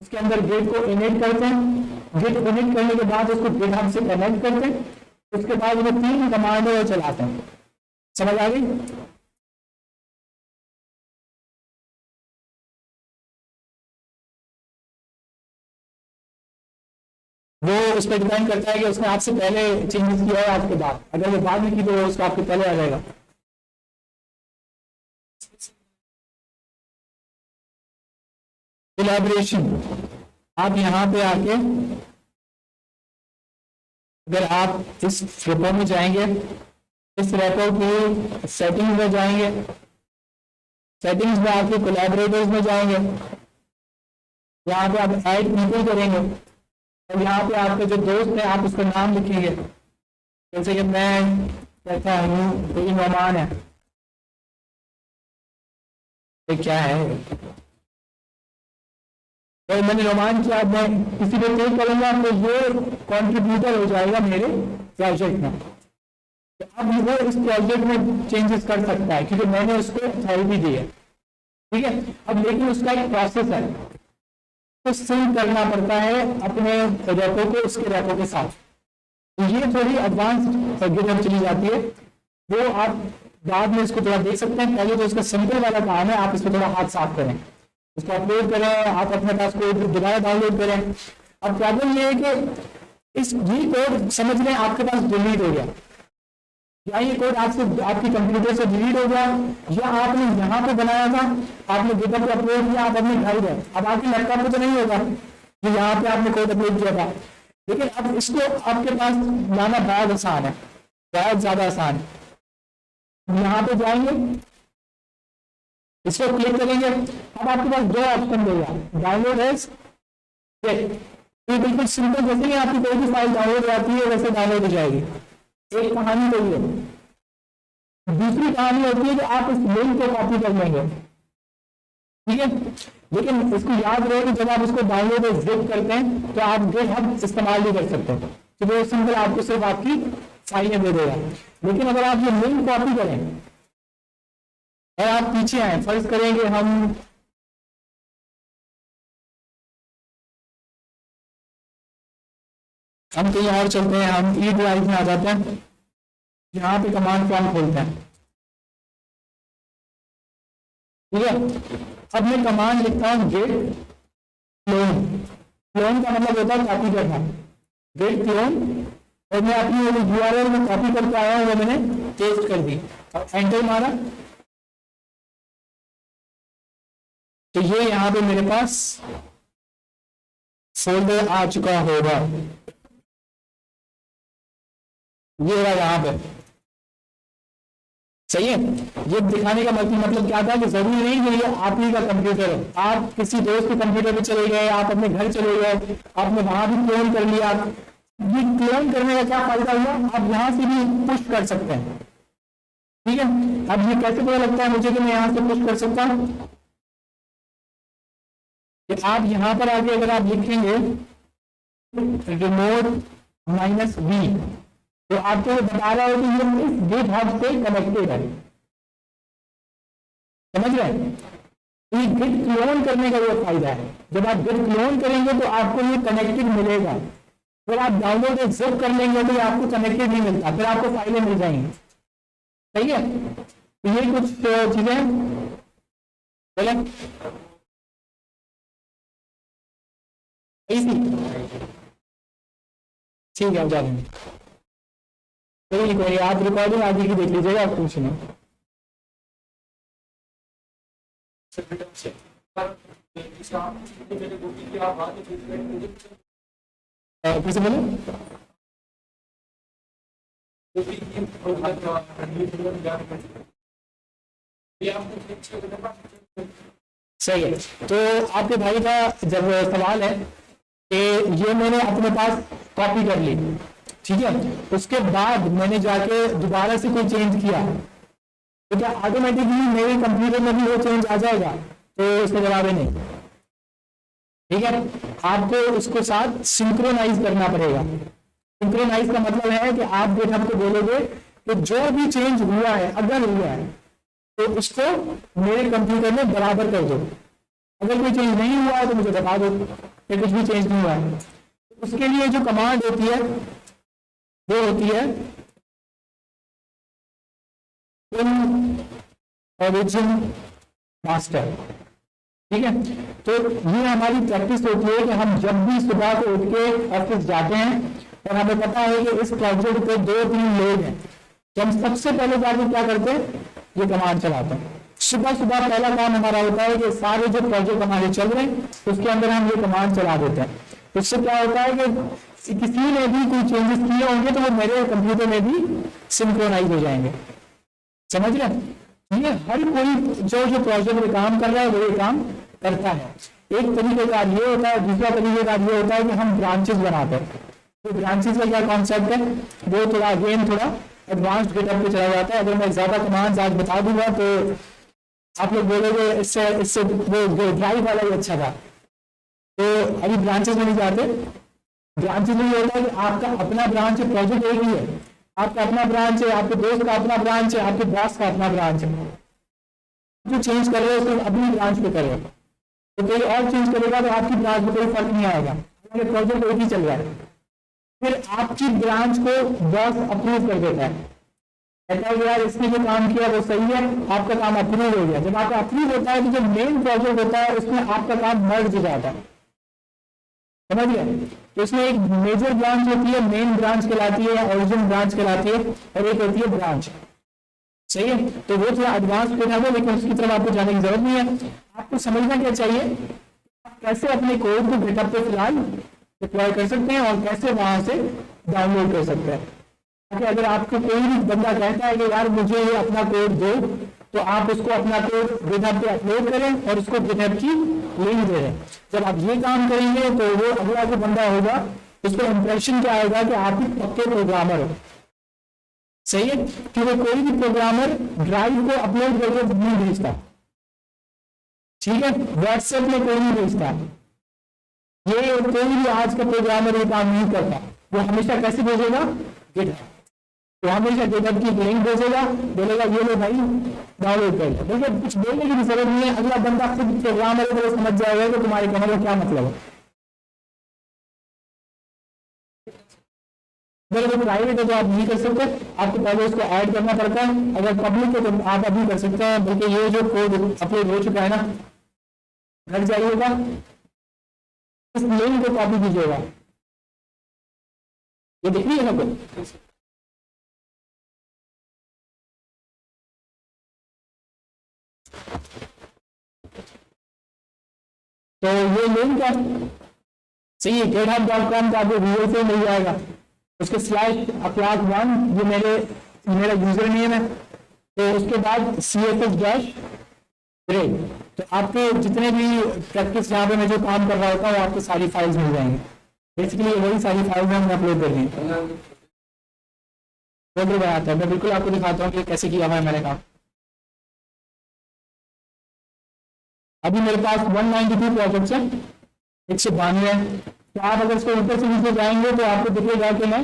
उसके अंदर गेट को इनिट करते हैं, गेट इनिट करने के बाद उसको गिटहब से कनेक्ट करते हैं, उसके बाद वो 3 कमांड वो चलाते हैं। समझ आ गई? वो उस पर डिपेंड करता है कि उसने आपसे पहले चेंजेस किया है आपके बाद। अगर वो बाद में की तो उसका आपके पहले आ जाएगा। कोलैबोरेशन, आप यहाँ पे आके अगर आप इस रेपो में जाएंगे, इस रेपो की सेटिंग्स में जाएंगे, सेटिंग्स में आके कोलैबोरेटर्स में जाएंगे, यहाँ पे आप ऐड पीपल करेंगे और यहाँ पे आपके जो दोस्त हैं आप उसका नाम लिखेंगे। जैसे कि मैं कहता हूँ तो नौमान है, ये क्या है, तो मैंने नौमान किया, मैं किसी पे क्लिक करूंगा तो ये कंट्रीब्यूटर हो जाएगा मेरे प्रोजेक्ट में। तो अब वो इस प्रोजेक्ट में चेंजेस कर सकता है क्योंकि मैंने उसको अथॉरिटी दी है। ठीक है, अब लेकिन उसका एक प्रोसेस है, तो सिंक करना पड़ता है अपने रेपो को उसके रेपो के साथ। तो ये थोड़ी एडवांस गिटहब चली जाती है, वो आप बाद में इसको थोड़ा देख सकते हैं। पहले तो इसका सिंपल वाला काम है, आप इसको थोड़ा हाथ साफ करें, उसको अपलोड करें, आप अपने पास कोड दोबारा डाउनलोड करें। अब प्रॉब्लम ये है कि इस ये कोड समझ लें आपके पास डिलीट हो गया, या ये कोड आपसे आपकी कंप्यूटर से डिलीट हो गया, या आपने यहाँ पे बनाया था, आपने गिटहब पे अपलोड किया, आप अपने घर गए, अब आपके लैपटॉप पे तो नहीं होगा कि यहाँ पे आपने कोड अपलोड किया था। लेकिन अब इसको आपके पास लाना बहुत आसान है, बहुत ज्यादा आसान है। यहाँ पे जाएंगे, इसको क्लिक करेंगे, अब आपके पास 2 ऑप्शन देगा, डाउनलोड एज, ये बिल्कुल सिंपल, जैसे कि आपकी कोई भी फाइल डाउनलोड जाती है वैसे डाउनलोड हो जाएगी। एक कहानी तो ये, दूसरी कहानी होती है कि आप इस लिंक को कॉपी कर लेंगे। ठीक है, लेकिन इसको याद रहे कि जब आप इसको डाउनलोड और जिप करते हैं तो आप गिटहब इस्तेमाल भी कर सकते हैं, तो वो सिंपल आपको सिर्फ आपकी फाइलें दे देगा। लेकिन अगर आप ये लिंक कॉपी करें और आप पीछे आए, फर्ज करेंगे हम कहीं और चलते हैं, हम ई ड्राइव में आ जाते हैं, यहाँ पे कमांड प्रॉम्प्ट खोलते हैं, ठीक है। अब मैं कमांड लिखता हूँ गेट क्लोन। क्लोन का मतलब होता है कॉपी करना, गेट क्लोन, और मैं अपनी यूआरएल में कॉपी करके आया हूँ, वो मैंने पेस्ट कर दी और एंटर मारा, तो ये यहाँ पे मेरे पास फोल्डर आ चुका होगा, ये रहा यहाँ पे, सही है। ये दिखाने का मतलब क्या था कि जरूरी नहीं कि ये आप ही का कंप्यूटर है, आप किसी दोस्त के कंप्यूटर पे चले गए, आप अपने घर चले गए, आपने वहां भी क्लोन कर लिया। ये क्लोन करने का क्या फायदा हुआ, आप यहाँ से भी पुश कर सकते हैं, ठीक है। अब ये कैसे पता लगता है मुझे कि मैं यहाँ से पुश कर सकता हूँ, कि आप यहाँ पर आके अगर आप लिखेंगे रिमोट -v, तो आपको बता रहा है कि ये इस गेट हब से कनेक्टेड है, समझ रहे हैं। तो ये गिट क्लोन करने का ये फायदा है, जब आप गिट क्लोन करेंगे तो आपको ये कनेक्टेड मिलेगा, फिर आप डाउनलोड एक जिप कर लेंगे तो ये आपको कनेक्टेड नहीं मिलता, फिर आपको फाइलें मिल जाएंगी, सही है। तो ये कुछ चीजें बोले ठीक है, जा देंगे, कोई आप रिकॉर्डिंग आगे की देख लीजिएगा, आप कुछ नहीं। कैसे बोले, सही है। तो आपके भाई का जब सवाल है कि ये मैंने अपने पास कॉपी कर ली, ठीक है, उसके बाद मैंने जाके दोबारा से कोई चेंज किया, तो क्या ऑटोमेटिकली मेरे कंप्यूटर में भी वो चेंज आ जाएगा, तो इसका जवाब है नहीं, ठीक है। आपको उसको साथ सिंक्रोनाइज करना पड़ेगा। सिंक्रोनाइज का मतलब है कि आप GitHub को बोलोगे कि जो भी चेंज हुआ है, अगर हुआ है तो उसको मेरे कंप्यूटर में बराबर कर दो, अगर कोई चेंज नहीं हुआ है तो मुझे बता दो कि कुछ भी चेंज नहीं हुआ है। उसके लिए जो कमांड होती है वो होती है ओरिजिन मास्टर, ठीक है। तो ये हमारी प्रैक्टिस होती है कि हम जब भी सुबह को उठ के ऑफिस जाते हैं और हमें पता है कि इस प्रोजेक्ट पे 2-3 लोग हैं, तो हम सबसे पहले जाके क्या करते हैं, ये कमांड चलाते हैं। सुबह सुबह पहला काम हमारा होता है कि सारे जो प्रोजेक्ट हमारे चल रहे हैं उसके अंदर हम ये कमांड चला देते हैं। इससे क्या होता है कि किसी ने भी कोई चेंजेस किए होंगे तो वो मेरे कंप्यूटर में भी सिंक्रोनाइज हो जाएंगे, समझ रहे। ये हर कोई जो प्रोजेक्ट में काम कर रहा है वो ये काम करता है। एक तरीके का ये होता है, दूसरा तरीके का ये होता है कि हम ब्रांचेस बनाते हैं। तो ब्रांचेस का क्या कॉन्सेप्ट है, वो थोड़ा अगेन थोड़ा एडवांस्ड गेटअप पे चला जाता है। अगर मैं ज्यादा कमांड्स आज बता दूंगा तो आप लोग बोलोगे इससे वो ड्राइव वाला ही अच्छा था। तो अभी ब्रांचेस में नहीं जाते। ब्रांचेस में ये होता है कि आपका अपना ब्रांच है, प्रोजेक्ट एक ही है, आपका अपना ब्रांच है, आपके दोस्त का अपना ब्रांच है, आपके बॉस का अपना ब्रांच है। जो चेंज कर रहे हो उसको अपनी ब्रांच पे करो, तो कोई और चेंज करेगा तो आपकी ब्रांच में कोई फर्क नहीं आएगा, प्रोजेक्ट एक ही चल रहा है। फिर आपकी ब्रांच को बॉस अप्रूव कर देता है, कहता है यार इसने जो काम किया वो सही है, आपका काम अप्रूव हो गया। जब आपका अप्रूव होता है तो जो मेन प्रोजेक्ट होता है उसमें आपका काम मर्ज हो जाता है, समझ गए। तो इसमें एक मेजर ब्रांच होती है, मेन ब्रांच कहलाती है या ओरिजिन ब्रांच कहलाती है, और एक होती है ब्रांच, सही है। तो वो थोड़ा एडवांस देखा है लेकिन उसकी तरफ आपको जाने की जरूरत नहीं है। आपको समझना क्या चाहिए, आप कैसे अपने कोड को गिटहब पे फिलहाल डिप्लॉय कर सकते हैं और कैसे वहां से डाउनलोड कर सकते हैं। ताकि अगर आपको कोई भी बंदा कहता है कि यार मुझे ये अपना कोड दो, तो आप उसको अपना कोड गिटहब पे अपलोड करें और उसको गिटहब की लिंक दे दें। जब आप ये काम करेंगे तो वो अगला जो बंदा होगा उसको इंप्रेशन क्या आएगा कि आप ही पक्के प्रोग्रामर हो, सही है। क्योंकि कोई भी प्रोग्रामर ड्राइव को अपलोड करके नहीं भेजता, ठीक है, व्हाट्सएप में कोई नहीं भेजता, ये कोई भी आज का प्रोग्रामर ये काम नहीं करता। वो हमेशा कैसे भेजेगा, गिटहब। तो हमेशा गिटहब की लिंक भेजेगा, बोलेगा ये लो भाई डाउनलोड कर लो। देखिए कुछ बोलने की भी जरूरत नहीं है, अगला बंदा खुद प्रोग्रामर है तो समझ जाएगा कि तुम्हारे कहने का क्या मतलब है। अगर वो प्राइवेट है तो आप नहीं कर सकते, आपको पहले उसको ऐड करना पड़ता है। अगर पब्लिक है तो आप अभी कर सकते हैं, बल्कि ये जो कोड अपलोड हो चुका है ना, घर जाइएगा, इस लिंक को कॉपी कीजिएगा। ये दिख रही है सबको? तो ये लिंक है, सही है, GitHub.com का आपको गूगल से मिल जाएगा। उसके /class1 ये मेरा यूजर नेम है। तो उसके बाद CSS-grade, तो आपके जितने भी प्रैक्टिस यहाँ पे मैं जो काम कर रहा होता है आपको सारी फाइल्स मिल जाएंगी। बेसिकली वही सारी फाइल्स हमने अपलोड कर दी। फोल्डर बनाता है, मैं बिल्कुल आपको दिखाता हूँ कि कैसे किया हुआ है मैंने काम। अभी मेरे पास 192 प्रोजेक्ट्स हैं, 192 है। तो आप अगर इसको ऊपर से नीचे जाएंगे तो आपको दिखेगा कि मैं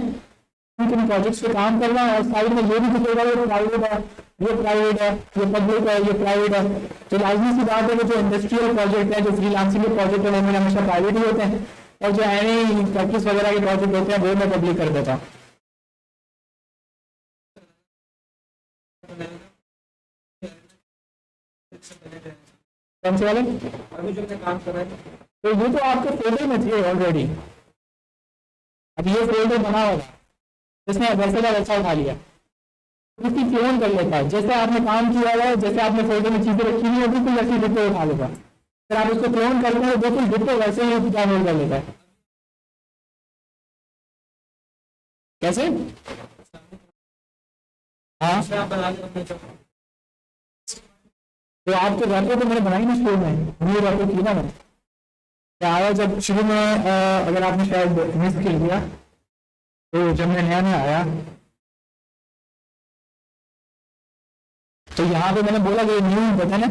किन प्रोजेक्ट्स पे काम कर रहा हूँ, और साइड में ये भी दिखेगा ये प्राइवेट है, ये प्राइवेट है, ये पब्लिक है, ये प्राइवेट है। तो लाजमी सी बात है कि जो इंडस्ट्रियल प्रोजेक्ट है, जो फ्रीलांसिंग के प्रोजेक्ट है, वो हमेशा प्राइवेट ही होते हैं, और जो एनी प्रैक्टिस वगैरह के प्रोजेक्ट होते हैं वो मैं पब्लिक कर देता हूँ। कौन से वाले? अभी जो काम कर रहे हैं तो ये तो आपके फोल्डर में थे ऑलरेडी। अब ये फोल्डर बना हुआ था, जिसने वैसे का वैसा उठा लिया, उसकी क्लोन कर लेता है। जैसे आपने काम किया हुआ है, जैसे आपने फोल्डर में चीजें रखी हुई होगी, तो वैसे डिट्टो उठा लेगा। फिर आप उसको क्लोन करते हैं, बिल्कुल डिट्टो वैसे ही डाउनलोड कर लेता है। कैसे? हाँ, तो आपके रैपर तो मैंने बनाई ना स्टोर में, न्यू रैपर की ना मैंने। आया जब शुरू में, अगर आपने शायद मिस कर दिया, तो जब मैं नया नया आया तो यहाँ पे मैंने बोला कि न्यू बटन है,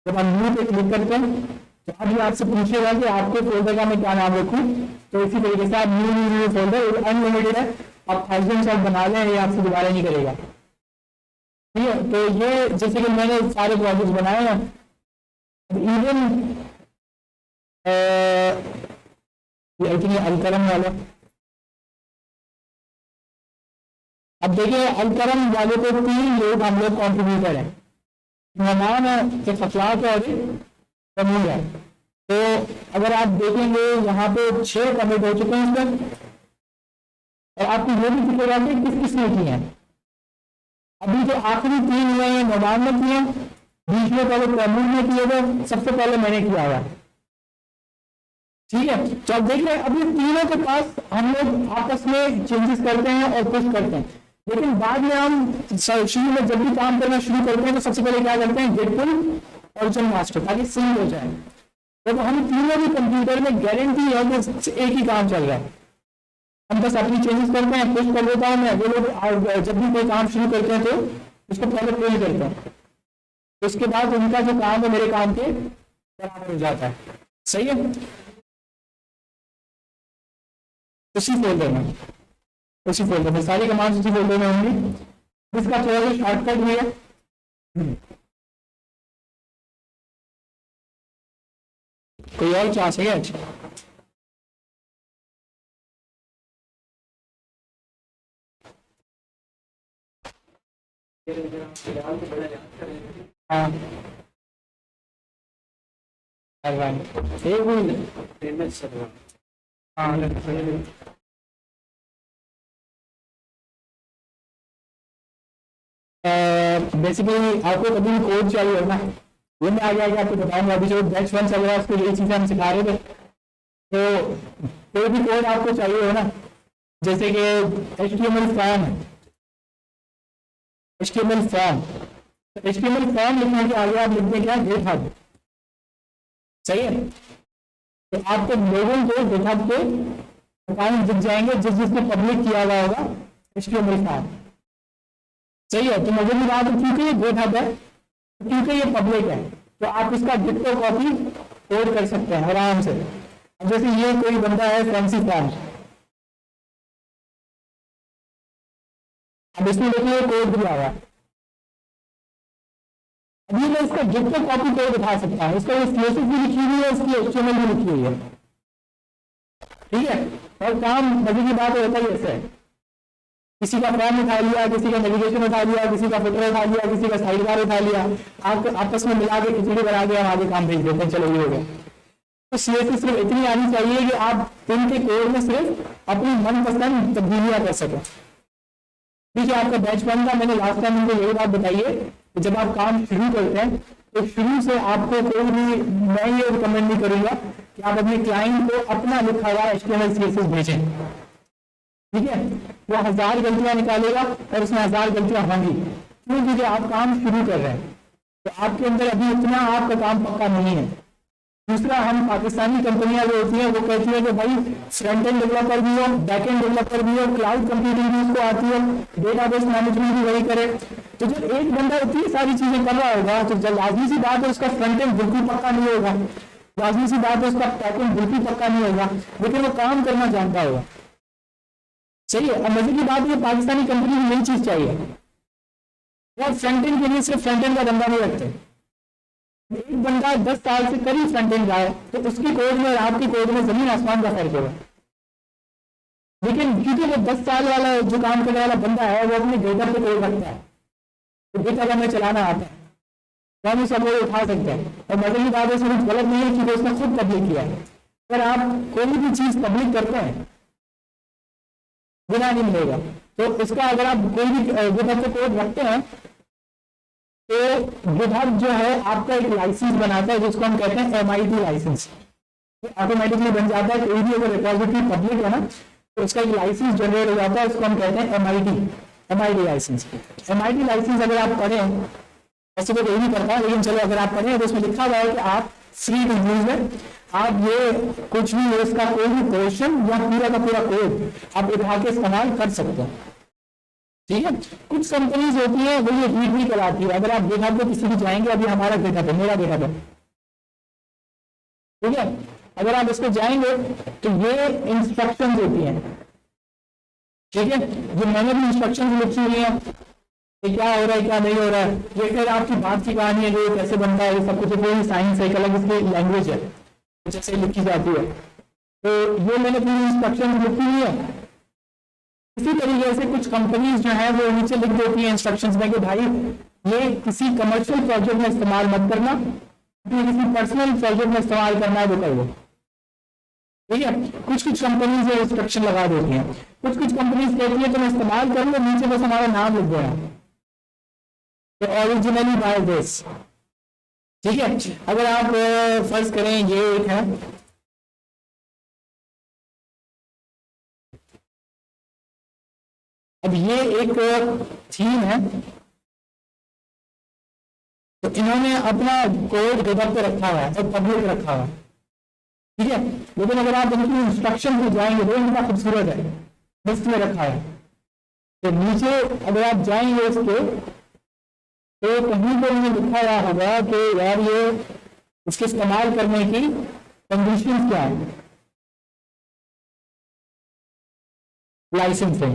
जब आप न्यू पे क्लिक करते हैं तो अभी आपसे पूछेगा कि आपके फोल्डर का मैं क्या नाम रखूँ। तो इसी तरीके से आप न्यू फोल्डर अनलिमिटेड है, आप 1000 शॉट बना लें, ये आपसे दोबारा नहीं करेगा। ठीक है, तो ये जैसे कि मैंने सारे प्रोजेक्ट्स बनाए हैं, इवन आई थिंक अलकरम वाला। अब देखिए अलकरम वाले को 3 लोग हम लोग कॉन्ट्रीब्यूटर हैं, मेहमान है, फतलाक है और कमूल है। तो अगर आप देखेंगे यहाँ पे 6 कमिट हो चुके हैं इस पर, और आपको ये भी दिखेगा कि किस किसने की है। अभी जो आखिरी 3 हुए हैं मेहमान ने किए, बीच में पहले कमूल ने किए थे, सबसे पहले मैंने किया हुआ। ठीक है, तो आप देख रहे हैं अभी तीनों के पास हम लोग आपस में चेंजेस करते हैं और पुश करते हैं, लेकिन बाद में हम शुरू में जब भी काम करना शुरू करते हैं तो सबसे पहले क्या करते हैं, गेट पुल ओरिजिनल मास्टर, ताकि सिंक हो जाए। तो हम तीनों भी कंप्यूटर में गारंटी है कि एक ही काम चल रहा है, हम बस अपनी चेंजेस करते हैं, पुश कर देता हूँ मैं। वो लोग जब भी कोई काम शुरू करते हैं तो उसको पहले पुल करते हैं, उसके बाद उनका जो काम है मेरे काम के बराबर हो जाता है। सही है, उसी फोल्डर में सारी कमांड्स उसी फोल्डर में होंगी। इसका थोड़ा सा शॉर्टकट भी है। कोई और चांस है क्या? हाँ, एक मिनट। हाँ, बेसिकली आपको कभी भी कोड चाहिए हो ना, वो मैं आगे आपको बताऊंगा। अभी जो बैच 1 चल रहा है उसको यही चीजें हम सिखा रहे थे। तो कोई भी कोड आपको चाहिए हो ना, जैसे कि HTML फॉर्म है, HTML फॉर्म लिखने के आगे आप लिखते क्या, GitHub। सही है, तो आपको लोगों को GitHub के अकाउंट दिख जाएंगे जिसने पब्लिक किया हुआ होगा HTML फॉर्म। सही है, तो मुझे भी बात है क्योंकि ये GitHub है, क्योंकि ये पब्लिक है, तो आप इसका डिट्टो कॉपी कोड कर सकते हैं आराम से। अब जैसे ये कोई बंदा है फैंसी फॉर्म, अब इसमें देखिए कोड दिया हुआ है, अभी मैं इसका डिट्टो कॉपी कोड दिखा सकता हूँ। इसका CSS भी लिखी हुई है, इसकी HTML भी लिखी हुई है। ठीक है, और काम मजे की बात होता ही ऐसे है। किसी का फॉर्म उठा लिया, किसी का नेविगेशन उठा लिया, किसी का फुटर उठा लिया, किसी का साइड बार उठा लिया, आप आपस में मिला के खिचड़ी बना के हम आगे काम भेज देते हैं, चलो ये हो गया। तो CSS सिर्फ इतनी आनी चाहिए कि आप इनके कोड में सिर्फ अपनी मनपसंद तब्दीलियां कर सकें। ठीक है, आपका बैच 1 का मैंने लास्ट टाइम उनको यही बात बताई है कि जब आप काम शुरू करते हैं तो शुरू से आपको कोई भी, मैं ये रिकमेंड नहीं करूंगा कि आप अपने क्लाइंट को अपना लिखा हुआ HTML CSS भेजें। ठीक है, वो 1000 गलतियां निकालेगा और उसमें 1000 गलतियां होंगी, क्योंकि आप काम शुरू कर रहे हैं तो आपके अंदर अभी इतना आपका काम पक्का नहीं है। दूसरा, हम पाकिस्तानी कंपनियां जो होती हैं वो कहती है कि भाई फ्रंट एंड डेवलपर भी हो, बैक एंड डेवलपर भी हो, क्लाउड कंप्यूटिंग भी उसको आती है, डेटाबेस मैनेजमेंट भी वही करे। तो जब एक बंदा इतनी सारी चीजें कर रहा होगा तो जब लाजमी सी बात है उसका फ्रंट एंड बिल्कुल पक्का नहीं होगा, लाजमी सी बात है उसका बैक एंड बिल्कुल पक्का नहीं होगा, लेकिन वो काम करना जानता होगा। सही है। अब मजे की बात है पाकिस्तानी कंपनी में यही चीज चाहिए, वो फ्रंट एंड के लिए सिर्फ फ्रंट एंड का बंदा नहीं रखते। एक बंदा 10 साल से करीब फ्रंट एंड रहा है तो उसकी कोड में और आपकी कोड में जमीन आसमान का फर्क होगा। लेकिन क्योंकि वो 10 साल वाला जो काम करने वाला बंदा है वो अपने गिटहब पे कोड रखता है, तो गिटहब हमें चलाना आता है, तो हम सब लोग उठा सकते हैं। और मजे की बात है इसमें गलत नहीं है क्योंकि उसने खुद पब्लिक किया है। अगर आप कोई भी चीज पब्लिक करते हैं बिना नहीं मिलेगा, तो इसका अगर आप कोई भी गिटहब पे कोड रखते हैं तो गिटहब जो है आपका एक लाइसेंस बनाता है जिसको हम कहते हैं MIT लाइसेंस, ऑटोमेटिकली बन जाता है। कोई भी अगर रिपोजिटरी पब्लिक है ना तो उसका एक लाइसेंस जनरेट हो जाता है, उसको हम कहते हैं MIT लाइसेंस। MIT लाइसेंस अगर आप पढ़ें, ऐसे तो कोई नहीं करता लेकिन चलो अगर आप पढ़ें तो उसमें लिखा हुआ है कि आप फ्री टू यूज है, आप ये कुछ भी इसका कोई भी पोर्शन या पूरा का पूरा कोड आप उठा के इस्तेमाल कर सकते हैं। ठीक है, कुछ कंपनीज होती है वो ये हीट नहीं कराती है। अगर आप गिटहब पे किसी भी जाएंगे, अभी हमारा गिटहब है, मेरा गिटहब है, ठीक है, अगर आप इस पे जाएंगे तो ये इंस्ट्रक्शंस होती हैं। ठीक है, जो मैंने भी इंस्ट्रक्शंस लिखी हुई है कि क्या हो रहा है क्या नहीं हो रहा है, ये फिर आपकी बात की कहानी है, जो कैसे बनता है, ये सब कुछ कोई साइंस है, एक अलग इसकी लैंग्वेज है जैसे लिखी जाती है। तो ये मैंने पूरी इंस्ट्रक्शन लिखी हुई है। इसी तरीके से कुछ कंपनीज जो है वो नीचे लिख देती है इंस्ट्रक्शंस में कि भाई ये किसी कमर्शियल प्रोजेक्ट में इस्तेमाल मत करना, किसी पर्सनल प्रोजेक्ट में इस्तेमाल करना है तो कर लो। ठीक है, कुछ कंपनीज ये इंस्ट्रक्शन लगा देती हैं, कुछ कंपनीज कहती है तुम इस्तेमाल कर लो, नीचे बस हमारा नाम लिख देना, तो ओरिजिनली बाय दिस। ठीक है, अगर आप फर्ज करें ये एक है, अब ये एक थीम है, तो इन्होंने अपना कोड गिटहब पे रखा हुआ है और पब्लिक रखा हुआ है। ठीक है, लेकिन अगर आप इनकी इंस्ट्रक्शन में जाएंगे तो इनका खूबसूरत है, लिस्ट में रखा है। तो नीचे अगर आप जाएंगे इसके तो कहीं पर इन्हें लिखा हुआ होगा कि यार ये इसके इस्तेमाल करने की कंडीशन क्या है, लाइसेंस है।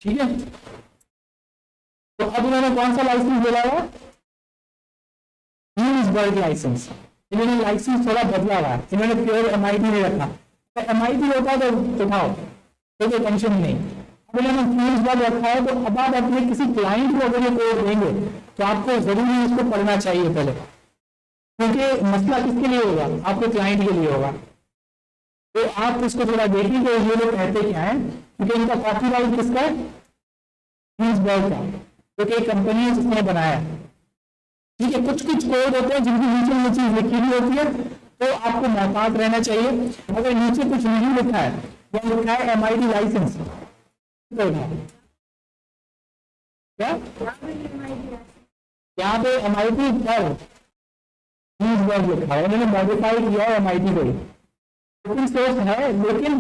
ठीक है, तो अब इन्होंने कौन सा लाइसेंस दिया हुआ, ह्यूमसबर्ग लाइसेंस। इन्होंने लाइसेंस थोड़ा बदला हुआ है, इन्होंने प्योर MIT नहीं रखा। तो MIT होता तो उठाओ तो कोई टेंशन नहीं। अब इन्होंने ह्यूमसबर्ग रखा है, तो अब आप अपने किसी क्लाइंट को अगर ये कोड देंगे तो आपको जरूरी इसको पढ़ना चाहिए पहले, क्योंकि मसला किसके लिए होगा, आपके क्लाइंट के लिए होगा। तो आप इसको थोड़ा देखिए कि ये लोग कहते क्या है, क्योंकि इनका कॉपीराइट किसका है, ह्यूमसबर्ग का, क्योंकि एक कंपनी है जिसने बनाया। ठीक है, कुछ कोड होते हैं जिनकी नीचे ये चीज लिखी हुई होती है, तो आपको मोहतात रहना चाहिए। अगर नीचे कुछ नहीं लिखा है या लिखा है MIT लाइसेंस, तो क्या यहाँ पे MIT पर ह्यूमसबर्ग लिखा है, उन्होंने मॉडिफाई किया है MIT को। ओपन सोर्स है लेकिन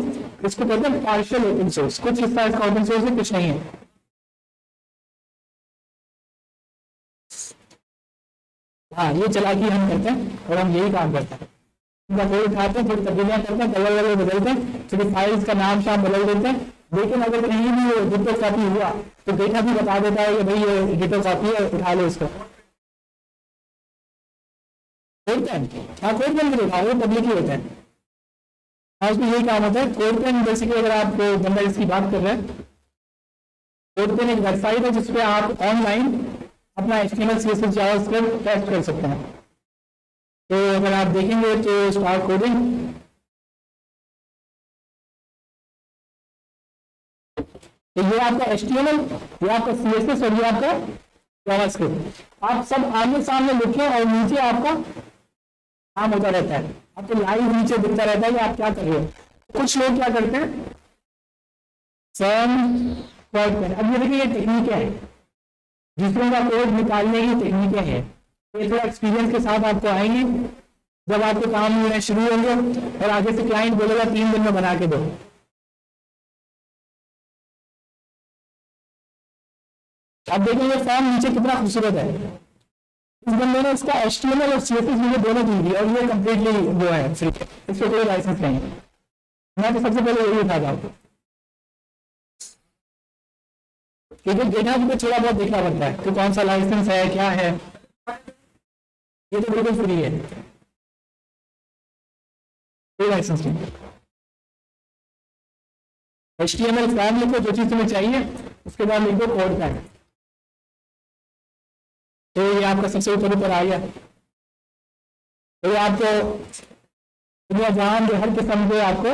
इसको कहते हैं पार्शियल ओपन सोर्स, कुछ हिस्सा इसका ओपन सोर्स है कुछ नहीं है। हाँ, ये चलाकी हम करते हैं और हम यही काम करते हैं, इनका कोड उठाते हैं, थोड़ी तब्दीलियां करते हैं, कलर वगैरह बदलते हैं, थोड़ी फाइल्स का नाम शाम बदल देते हैं। लेकिन अगर कहीं भी गिटो कॉपी हुआ तो गिटहब भी बता देता है कि भाई ये गिटो कॉपी है, उठा लो इसको। होता है, हाँ कोड पेन भी उठाओ, पब्लिक ही होता है। हाँ, उसमें यही काम होता है। कोड पेन बेसिकली अगर आप बंदा इसकी बात कर रहे हैं कोडपेन एक वेबसाइट है जिसपे आप ऑनलाइन अपना HTML CSS जावास्क्रिप्ट टेस्ट कर सकते हैं। तो अगर आप देखेंगे तो स्टार्ट कोडिंग, तो ये आपका HTML, ये आपका CSS और ये आपका जावास्क्रिप्ट, आप सब आमने सामने लिखें और नीचे आपका काम होता रहता है, आपको लाइव नीचे दिखता रहता है कि आप क्या कर रहे हो। कुछ लोग क्या करते हैं, अब ये देखिए ये टेक्निक है, दूसरों का कोड निकालने की टेक्निकें हैं, ये थोड़ा एक्सपीरियंस के साथ आपको आएंगे जब आपके काम मिलने शुरू होंगे और आगे से क्लाइंट बोलेगा 3 दिन में बना के दो। आप देखेंगे फॉर्म नीचे कितना खूबसूरत है, इस बंदे ने इसका HTML और CSS मुझे दोनों दी थी और ये कम्प्लीटली वो है फ्री, इसको कोई लाइसेंस नहीं है। मैं तो सबसे पहले यही उठाता हूँ क्योंकि गिटहब पे थोड़ा बहुत देखना पड़ता है कि कौन सा लाइसेंस है क्या है, ये तो बिल्कुल फ्री है, कोई लाइसेंस नहीं। HTML फॉर्म लिखो जो चीज तुम्हें चाहिए, उसके बाद लिखो कोड का, तो ये आपका सबसे ऊपर आ गया। तो ये आपको दुनिया जहां के हर किस्म के आपको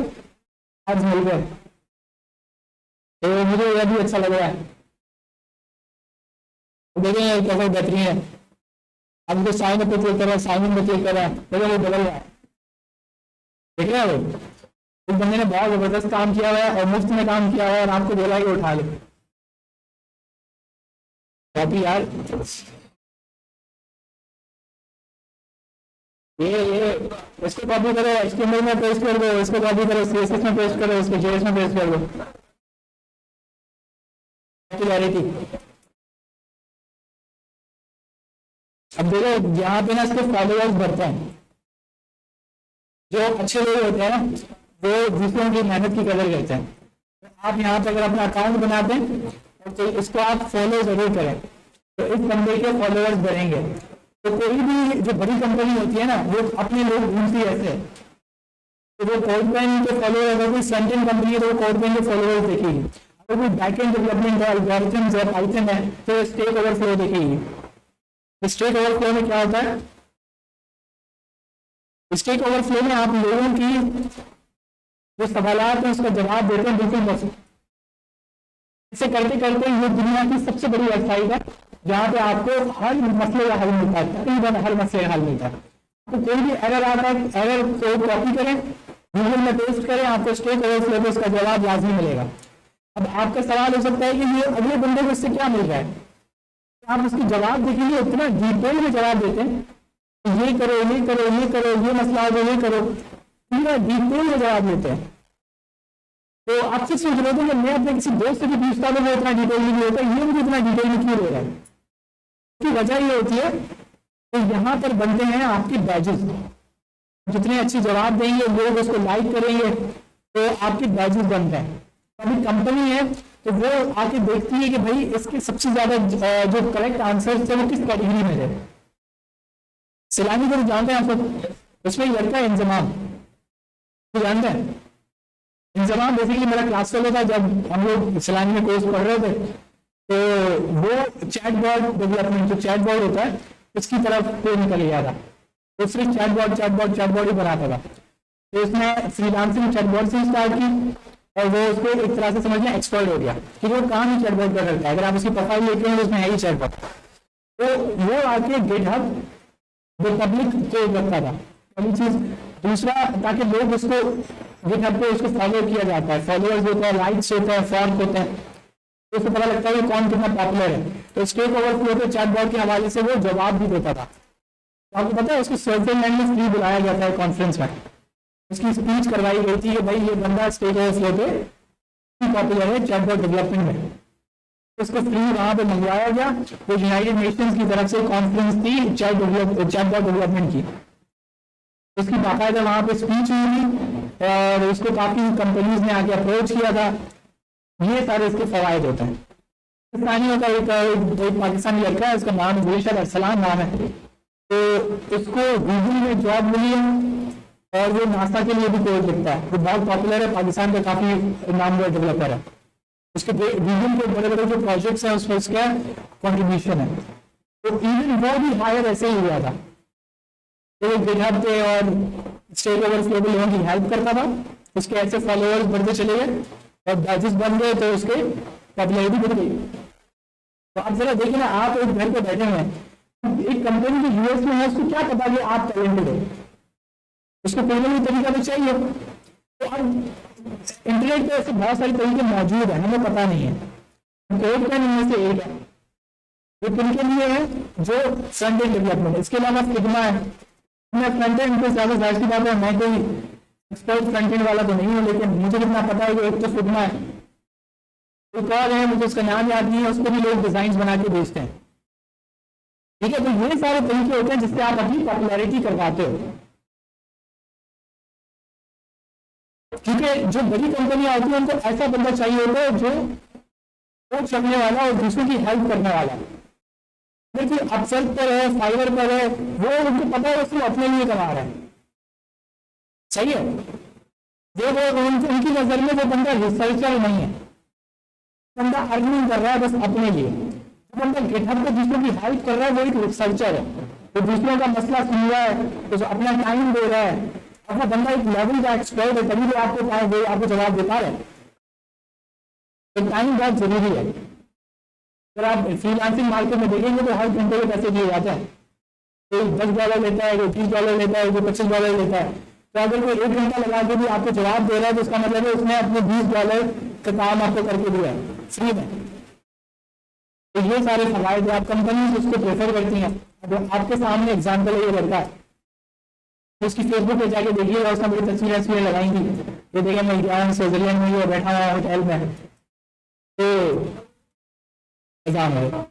आज मिल गए, तो मुझे यह भी अच्छा लग रहा है। देखें कैसे बेहतरीन है, अब जो साइन पे क्लिक कर रहा है, साइन इन पे क्लिक कर रहा है, देखो वो बदल रहा है, देख रहे हैं वो, इस बंदे ने बहुत जबरदस्त काम किया हुआ है और मुफ्त में काम किया हुआ है और आपको बोला है कि उठा लो कॉपी यार। ये इसको कॉपी करो, HTML में पेस्ट कर दो, इसको कॉपी करो, CSS में पेस्ट करो, इसको JS में पेस्ट कर दो, क्लैरिटी। अब देखो यहाँ पे ना इसके फॉलोअर्स बढ़ते हैं, जो अच्छे लोग होते हैं ना वो दूसरों की मेहनत की कदर करते हैं। आप यहाँ पे अगर अपना अकाउंट बनाते हैं तो इसको आप फॉलो जरूर करें, तो इस बंदे के फॉलोअर्स बढ़ेंगे। तो कोई भी जो बड़ी कंपनी होती है ना वो अपने लोग ढूंढती है ऐसे, तो वो कोडपेन के फॉलोअर, अगर कोई फ्रंट एंड कंपनी है तो वो कोडपेन के फॉलोअर्स देखेगी, अगर कोई बैक एंड डेवलपमेंट है, एल्गोरिथम्स है, पाइथन है, तो स्टैक ओवरफ्लो देखेगी। स्टैक ओवरफ्लो में क्या होता है, स्टैक ओवरफ्लो में आप लोगों की जो सवालात है उसका जवाब देते हैं बिल्कुल बस। इसे करते करते ये दुनिया की सबसे बड़ी वेबसाइट है जहाँ पे आपको हर मसले का हल मिलता है, तकरीबन हर मसले का हल मिलता है। तो कोई भी एरर आता है, एरर को कॉपी करें, गूगल में पेस्ट करें, आपको स्टैक ओवरफ्लो पे उसका जवाब लाजमी मिलेगा। अब आपका सवाल हो सकता है कि ये अगले बंदे को इससे क्या मिल रहा है, आप उसके जवाब देखेंगे, इतना डिटेल में जवाब देते हैं, ये करो, ये करो, ये करो, ये मसला हो, ये करो, पूरा डिटेल में जवाब देते हैं। तो आपसे सोच रहे थे कि मैं अपने किसी दोस्त से भी पूछता हूँ वो इतना डिटेल में नहीं होता, ये मुझे इतना डिटेल में क्यों दे रहा है। उसकी वजह ये होती है तो यहाँ पर बनते हैं आपके बैजेस, जितने अच्छे जवाब देंगे लोग उसको लाइक करेंगे तो आपके बैजेस बनते हैं। अभी कंपनी है तो वो आके देखती है कि भाई इसके सबसे ज्यादा जो करेक्ट आंसर थे वो किस कैटेगरी में थे। सैलानी को जानते हैं आपको, उसमें लड़का इंजमाम तो जानते हैं। इंजमाम बेसिकली मेरा क्लास फेलो था जब हम लोग सैलानी में कोर्स पढ़ रहे थे, तो वो चैटबॉट डेवलपमेंट, जो चैटबॉट होता है उसकी तरफ कोई निकल गया था, तो सिर्फ चैटबॉट ही बनाता था। तो उसने फ्रीलांसिंग चैटबॉट से स्टार्ट की और वो उसको एक तरह से समझना एक्सपर्ट हो गया कि वो काम ही चैटबॉट का करता है। अगर आप उसकी प्रोफाइल लेते हैं तो उसमें है ही चैटबॉट। तो वो आके गिटहब जो पब्लिक को रखता था, पहली चीज। दूसरा, ताकि लोग उसको गिटहब पे उसको फॉलो किया जाता है, फॉलोअर्स होते हैं, लाइक्स होते हैं, फॉर्म होते हैं, तो उसको पता लगता है कि कौन कितना पॉपुलर है। तो स्टैक ओवरफ्लो पे चैटबॉट के हवाले से वो जवाब भी देता था। तो आपको पता है उसको स्विट्जरलैंड में फ्री बुलाया गया था कॉन्फ्रेंस में, उसकी स्पीच करवाई गई थी कि भाई ये बंदा स्टैक ओवरफ्लो पे पॉपुलर है चैटबॉट डेवलपमेंट में। उसको फ्री वहां पे मंगवाया गया। वो यूनाइटेड नेशंस की तरफ से कॉन्फ्रेंस थी चैटबॉट डेवलपमेंट की, उसकी बाकायदा वहां पे स्पीच हुई और उसको काफी कंपनीज ने आके अप्रोच किया था। ये सारे इसके फवायद होते हैं। पाकिस्तानियों का एक पाकिस्तानी लड़का है, उसका नाम गुलशन अरसलान नाम है, तो उसको गूगल में जॉब मिली है और वो नासा के लिए भी कोड लिखता है। वो बहुत पॉपुलर है, पाकिस्तान का काफी नामवर डेवलपर है। उसके रीजन के बड़े बड़े जो प्रोजेक्ट्स हैं उसमें उसका कंट्रीब्यूशन है। तो इवन वो भी हायर ऐसे ही हुआ था, तो गिटहब पे और स्टेक ओवरफ्लो पे लोगों की हेल्प करता था, उसके ऐसे फॉलोअर्स बढ़ते चले गए और बैचेस बन गए, तो उसके पॉपुलैरिटी बढ़ गई। तो आप जरा देखिए ना, आप एक घर पे बैठे हैं, एक कंपनी जो यूएस में है उसको क्या पता कि आप टैलेंटेड हो, उसको कोई ना कोई तरीका तो चाहिए। तो अब इंटरनेट पे ऐसे बहुत सारे तरीके मौजूद हैं, हमें पता नहीं है, कोड का इनमें से एक है जो किनके लिए है, जो फ्रंट एंड डेवलपमेंट। इसके अलावा फिग्मा है। मैं फ्रंट एंड पे ज्यादा जाहिर सी बात है, मैं कोई एक्सपर्ट फ्रंट एंड वाला तो नहीं हूँ, लेकिन मुझे कितना पता है कि एक तो फिग्मा है, एक और है मुझे उसका नाम याद नहीं है, उसको भी लोग डिजाइन बना के बेचते हैं। ठीक है, तो ये सारे तरीके होते हैं जिससे आप अपनी पॉपुलैरिटी करवाते हो। क्योंकि जो बड़ी कंपनियां होती हैं उनको ऐसा बंदा चाहिए होता है जो कोड करने वाला और दूसरों की हेल्प करने वाला। देखिए अपवर्क पर है, फाइवर पर है, वो उनको पता है उसको अपने लिए कमा रहा है, सही है। वो उनकी नजर में वो बंदा रिसर्चर नहीं है, बंदा अर्निंग कर रहा है बस अपने लिए। जो बंदा गिटहब पे दूसरों की हेल्प कर रहा है वो एक रिसर्चर है, वो दूसरों का मसला सुन रहा है, तो अपना टाइम दे रहा है, अपना बंदा एक लेवल का एक्सपर्ट है, तभी वो आपको जवाब दे पा रहे हैं। तो टाइम बहुत जरूरी है। अगर आप फ्रीलांसिंग मार्केट में देखेंगे तो हर घंटे के पैसे दिए जाते हैं, कोई $10 लेता है, कोई $30 लेता है, कोई $25 लेता है। तो अगर कोई 1 घंटा लगा के भी आपको जवाब दे रहा है तो उसका मतलब है उसने अपने $20 का काम आपको करके दिया है फ्री में। तो ये सारे फवायद आप कंपनीज उसको प्रेफर करती हैं। अब आपके सामने एग्जाम्पल है ये लड़का, तो उसकी फेसबुक पे जाके देखिएगा, उसने बड़ी तस्वीरें लगाएंगी, ये देखिए मैं गया स्विट्जरलैंड में, ये बैठा हुआ होटल में, तो एग्जाम है।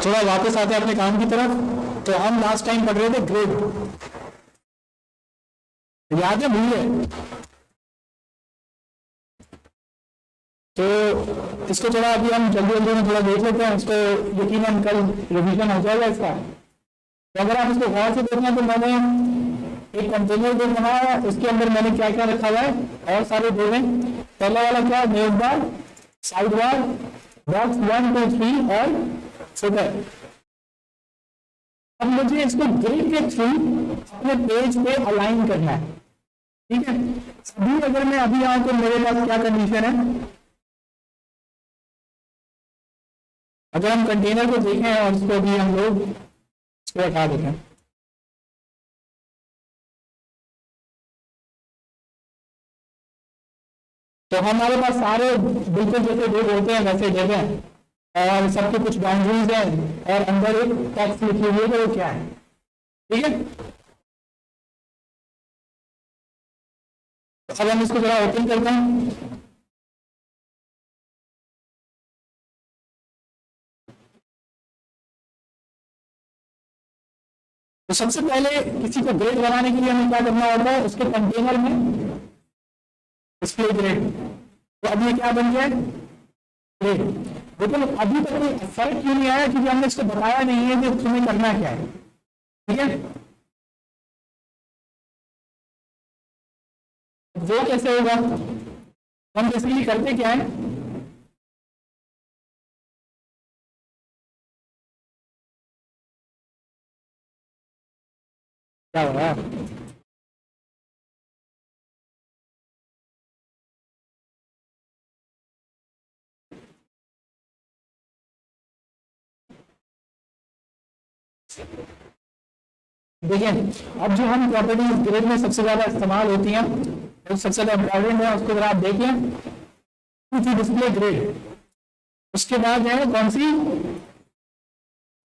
थोड़ा वापस आते हैं अपने काम की तरफ। तो हम लास्ट टाइम पढ़ रहे थे ग्रिड, याद है, भूल गए? तो इसको थोड़ा अभी हम जल्दी जल्दी में थोड़ा देख लेते हैं, उसको यकीनन कल रिवीजन हो जाएगा इसका। तो अगर आप इसको गौर से देखें तो मैंने एक कंटेनर जो बनाया है उसके अंदर मैंने क्या क्या रखा हुआ है और सारे दे दें। पहला वाला क्या है, मेज बार, साइड बार, बॉक्स 1 2 3 और फुटर। अब मुझे इसको ग्रिड के थ्रू अपने पेज पे अलाइन करना है, ठीक है। अभी अगर मैं अभी आऊं तो मेरे पास क्या कंडीशन है, अगर हम कंटेनर को देखें और इसको भी हम लोग इसको हटा देखें, तो हमारे पास सारे बिल्कुल जैसे डेट होते हैं वैसे डेट हैं और सबकी कुछ बाउंड्रीज हैं और अंदर एक टेक्स्ट लिखी हुई है कि वो क्या है, ठीक है। अब हम इसको जरा ओपन करते हैं। तो सबसे पहले किसी को ग्रेड बनाने के लिए हमें क्या करना होता है, उसके कंटेनर में डिस्प्ले ग्रेड। तो अब ये क्या बन गया ग्रेड। लेकिन अभी तक कोई फर्क क्यों नहीं आया, क्योंकि हमने इसको बताया नहीं है कि तुम्हें करना क्या है। ठीक है, वो कैसे होगा, हम बेसिकली करते क्या है, क्या हो रहा है, देखिए अब जो हम प्रॉपर्टीज ग्रेड में सबसे ज्यादा इस्तेमाल होती हैं, जो सबसे ज्यादा इंपॉर्टेंट है, उसको अगर आप देखिए डिस्प्ले ग्रेड, उसके बाद है कौन सी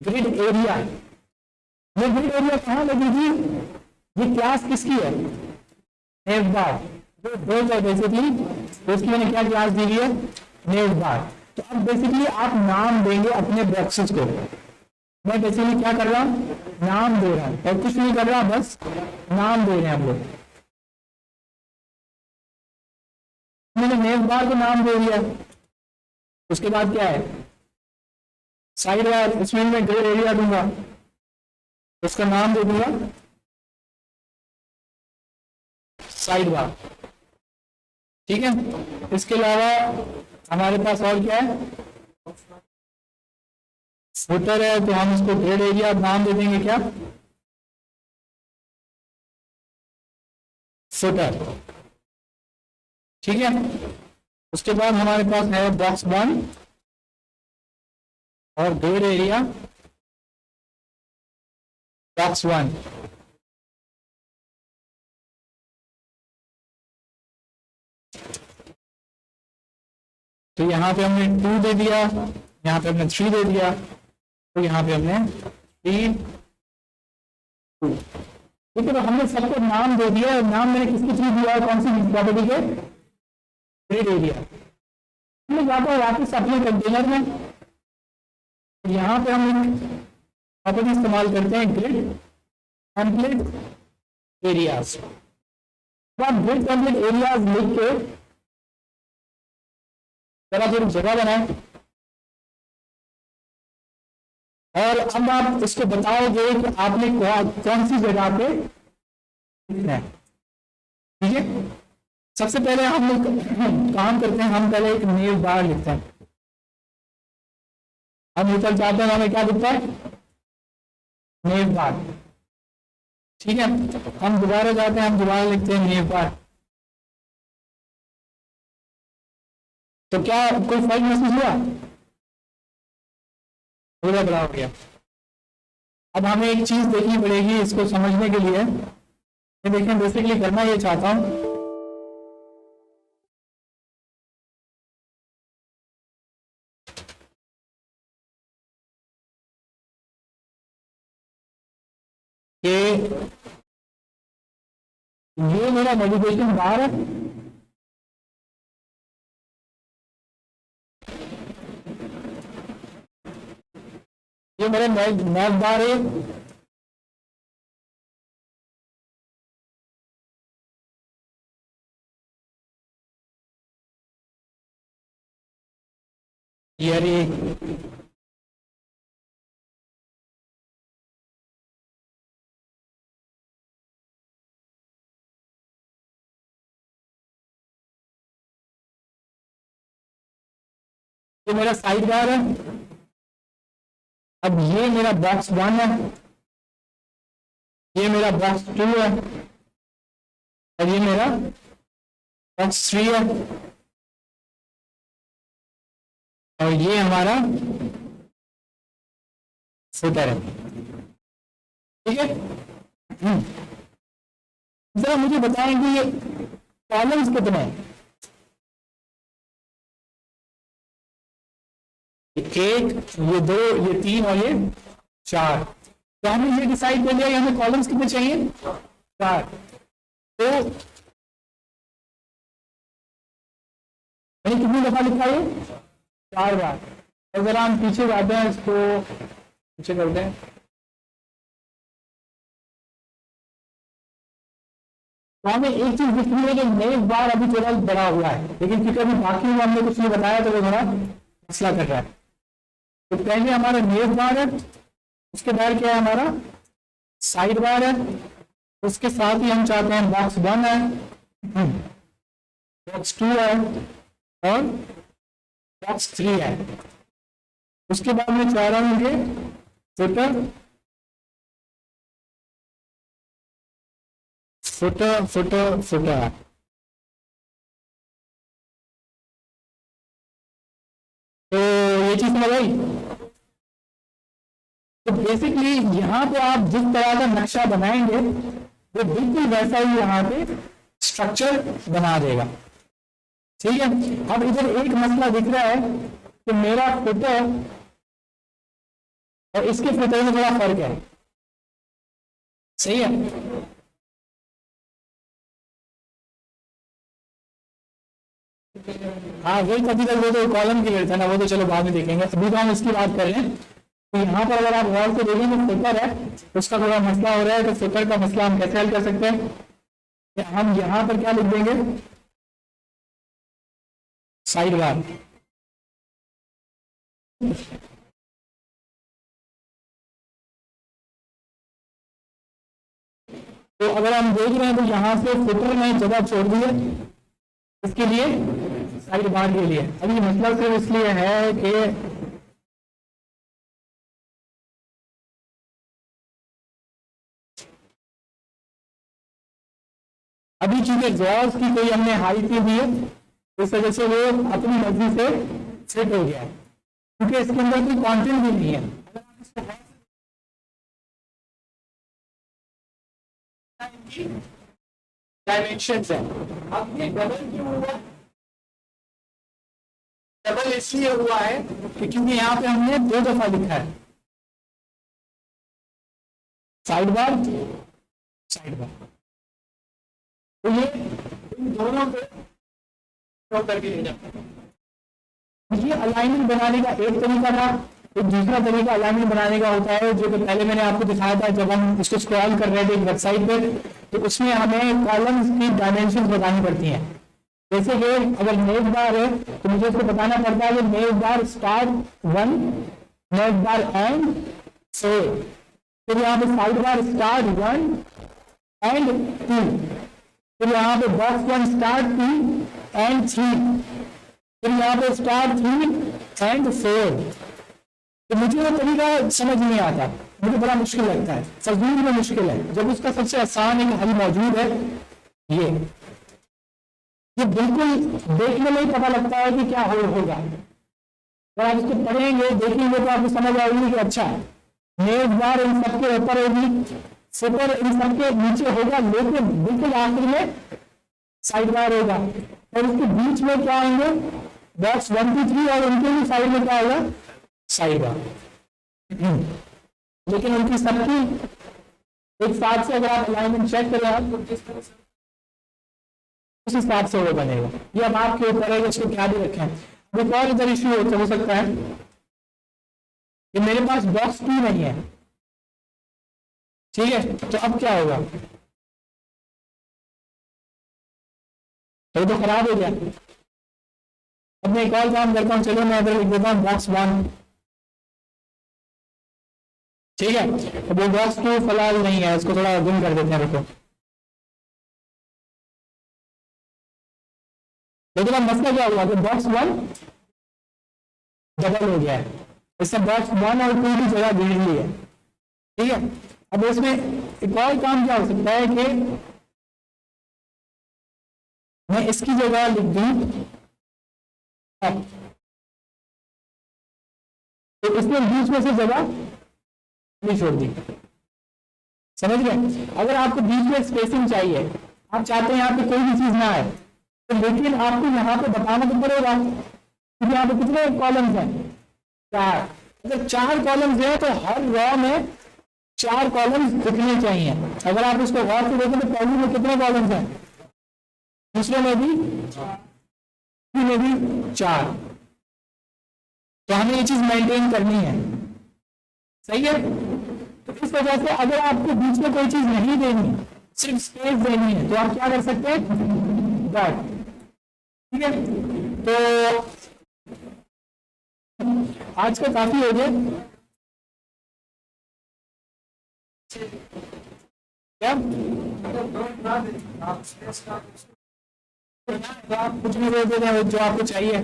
ग्रिड एरिया। ये ग्रिड एरिया कहाँ लगी थी, ये क्लास किसकी है, नेव बार, जो बेस है बेसिकली, तो उसकी मैंने क्या क्लास दी हुई है, नेव बार। तो अब बेसिकली आप नाम देंगे अपने बॉक्सेस को। मैं बेसिकली क्या कर रहा हूँ, नाम दे रहा हूँ, और कुछ नहीं कर रहा, बस नाम दे रहे हैं हम लोग। मैंने नेव बार को नाम दे दिया, उसके बाद क्या है, साइड बार, इसमें मैं ग्रेड एरिया दूंगा, उसका नाम दे दूंगा साइड बार। ठीक है, इसके अलावा हमारे पास और क्या है, फुटर है, तो हम इसको ग्रेड एरिया नाम दे देंगे क्या, फुटर। ठीक है, उसके बाद हमारे पास है बॉक्स 1 और ग्रेड एरिया बॉक्स 1। तो यहाँ पे हमने 2 दे दिया, यहाँ पे हमने 3 दे दिया, तो यहाँ पे हमने 3 2। ठीक है, तो हमने सबको नाम दे दिया। नाम मैंने किसकी थ्रू दिया है, कौन सी प्रॉपर्टी के, ग्रिड एरिया। हमने जाता है वापस अपने कंटेनर में, यहाँ पे हम एक प्रॉपर्टी इस्तेमाल करते हैं, grid template areas. Grid template areas लिख के जरा थोड़ी जगह बनाए, और अब आप इसको बताओगे कि आपने कौन सी जगह पे लिखना है। ठीक है, सबसे पहले हम लोग काम करते हैं, हम पहले एक नेव बार लिखते हैं। हम ऊपर चाहते हैं, हमें क्या दिखता है, नेव बार। ठीक है, हम दोबारा जाते हैं, हम दोबारा लिखते हैं नेव बार। तो क्या कोई फर्क महसूस हुआ, पूरा बड़ा हो गया। अब हमें एक चीज देखनी पड़ेगी इसको समझने के लिए। ये देखिए, बेसिकली करना ये चाहता हूं, कि ये मेरा नेविगेशन बार है, ये मेरा नैव बार है, ये मेरा साइड बार है। अब ये मेरा बॉक्स 1 है, ये मेरा बॉक्स 2 है, और ये मेरा बॉक्स 3 है, और ये हमारा फुटर है। ठीक है, जरा मुझे बताएं कि ये कॉलम्स कितने हैं, एक, ये 2, ये 3 और ये 4। तो हमने ये डिसाइड कर लिया, हमें कॉलम्स कितने चाहिए, 4। तो मैंने कितनी दफा लिखा है, 4 बार। अगर हम पीछे जाते हैं, इसको पीछे करते हैं, तो हमें एक चीज दिख रही है कि नेव बार अभी थोड़ा बड़ा हुआ है, लेकिन क्योंकि अभी बाकी में हमने कुछ नहीं बताया तो वो थोड़ा मसला कर रहा है। तो पहले हमारा नेव बार है, उसके बाद क्या है हमारा साइड बार है, उसके साथ ही हम चाहते हैं बॉक्स 1 है, बॉक्स 2 है और बॉक्स 3 है। उसके बाद मैं चाह रहा हूँ कि फुटर फुटर फुटर फुटर तो ये चीज समझ आई। तो बेसिकली यहाँ पे आप जिस तरह का नक्शा बनाएंगे वो बिल्कुल वैसा ही यहाँ पे स्ट्रक्चर बना देगा। ठीक है, अब इधर एक मसला दिख रहा है कि मेरा फुटर और इसके फुटर में बड़ा फर्क है। सही है, हाँ वही कभी तक वो तो कॉलम की था ना, वो तो चलो बाद में देखेंगे, अभी तो हम इसकी बात कर रहे हैं। तो यहाँ पर अगर आप गौर से देखेंगे फुटर है, उसका थोड़ा मसला हो रहा है, तो फुटर का मसला हम कैसे हल कर सकते हैं। हम यहाँ पर क्या लिख देंगे, साइड बार। तो अगर हम देख रहे हैं तो यहाँ से फुटर में जगह छोड़ दी है इसके लिए, साइड बार के लिए। अब ये मसला सिर्फ इसलिए है कि अभी चूंकि जॉर्ज की कोई हमने हाइट नहीं दी है, इस वजह से वो अपनी मर्जी से सेट हो गया है, क्योंकि इसके अंदर कोई कंटेंट भी नहीं है। डायमेंशंस है। अब ये डबल क्यों हुआ, डबल इसलिए हुआ है कि क्योंकि यहाँ पे हमने 2 दफा लिखा है साइड बार साइड बार। तो ये इन दोनों को करके ले जाते हैं। ये अलाइनमेंट बनाने का एक तरीका था। एक दूसरा तरीका अलाइनमेंट बनाने का होता है जो कि पहले मैंने आपको दिखाया था जब हम इसको स्क्रॉल कर रहे थे एक वेबसाइट पे, तो उसमें हमें कॉलम्स की डायमेंशन बतानी पड़ती हैं। जैसे कि अगर नेव बार है तो मुझे उसको बताना पड़ता है कि नेव बार स्टार्ट 1, नेव बार एंड 4। फिर यहाँ पे साइड बार स्टार्ट 1 एंड 2। फिर यहाँ पे बॉक्स 1 स्टार्ट 2 एंड 3। फिर यहाँ पे स्टार्ट 3 एंड 4। तो मुझे वो तरीका समझ नहीं आता, मुझे बड़ा मुश्किल लगता है, फजूल में मुश्किल है, जब उसका सबसे आसान एक हल मौजूद है। ये बिल्कुल देखने में ही पता लगता है कि क्या होगा। अगर आप इसको पढ़ेंगे देखेंगे तो आपको समझ आएगी कि अच्छा नेव बार इन सबके ऊपर होगी, फुटर इन सबके नीचे होगा, लेकिन बिल्कुल आखिर में साइड बार होगा, और उसके बीच में क्या होंगे बॉक्स 1 2 3, और उनके भी साइड में क्या होगा साइड बार। लेकिन उनकी सबकी एक साथ से अगर आप अलाइनमेंट चेक करें आप तो किस तरह से उस हिसाब से वो बनेगा। ये अब आपके ऊपर है इसको क्या भी रखें। एक और इधर इश्यू हो सकता है कि मेरे पास बॉक्स 2 नहीं है, ठीक है, तो अब क्या होगा, तो खराब हो गया। अब मैं एक और काम करता हूँ, चलो मैं इधर लिख देता हूँ बॉक्स 1, ठीक है। अब वो बॉक्स 2 फिलहाल नहीं है, इसको थोड़ा गुम कर देते हैं, रुको। लेकिन अब मसला क्या हुआ कि बॉक्स 1 डबल हो गया है, इससे बॉक्स 1 और 2 की जगह घेर ली है, ठीक है। अब इसमें एक और काम क्या हो सकता है कि मैं इसकी जगह लिख दूं तो इसमें बीच में से जगह नहीं छोड़ दी, समझ गए। अगर आपको बीच में स्पेसिंग चाहिए, आप चाहते हैं यहाँ पे कोई भी चीज ना आए, तो लेकिन आपको यहाँ पे बताना तो पड़ेगा कि यहाँ पे कितने कॉलम्स हैं, 4। अगर 4 कॉलम्स हैं तो हर रॉ में 4 कॉलम्स दिखने चाहिए। अगर आप इसको गौर से देखें तो पहले में कितने कॉलम्स हैं, दूसरे में भी 4। तो हमें ये चीज मेंटेन करनी है, सही है। तो इस वजह से अगर आपको बीच में कोई चीज नहीं देनी, सिर्फ स्पेस देनी है, तो आप क्या कर सकते हैं, डॉट। ठीक है, तो आज का काफी हो गया क्या, आप कुछ भी दे देना जो आपको चाहिए,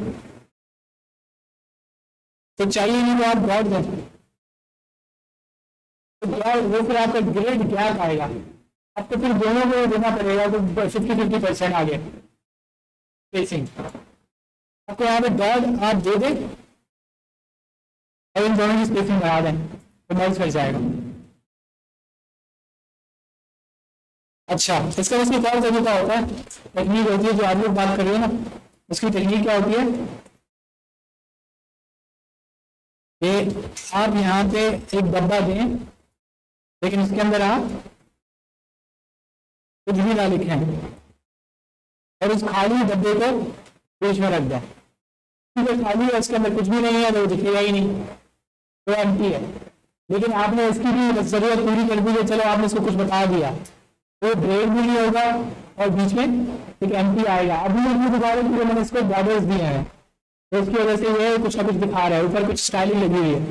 तो चाहिए नहीं तो आप डॉट दें, तो क्या वो फिर आपका ग्रेड क्या आएगा, आपको फिर दोनों को देना पड़ेगा, तो 50-50% आ गया स्पेसिंग। आपको यहाँ पे डॉट आप दे दें और इन दोनों की स्पेसिंग बढ़ा दें तो मर्ज कर जाएगा। अच्छा, इसका उसमें क्या तरीका होता है, टेक्निक होती है जो आप लोग बात कर रहे हो ना, उसकी टेक्निक क्या होती है कि आप यहाँ पे एक डब्बा दें, लेकिन उसके अंदर आप कुछ भी ना लिखें और उस खाली डब्बे को बीच में रख दें, खाली है उसके अंदर कुछ भी नहीं है तो दिखेगा ही नहीं, तो एम्प्टी है। लेकिन आपने इसकी भी जरूरत पूरी कर दी है, चलो आपने इसको कुछ बता दिया, तो ब्रेक भी नहीं होगा और बीच में एक एम्प्टी आएगा। अभी मैं दिखा रहा हूँ, मैंने इसको बॉर्डर्स दिए हैं, तो उसकी वजह से ये कुछ ना कुछ दिखा रहा है, ऊपर कुछ स्टाइलिंग लगी हुई है,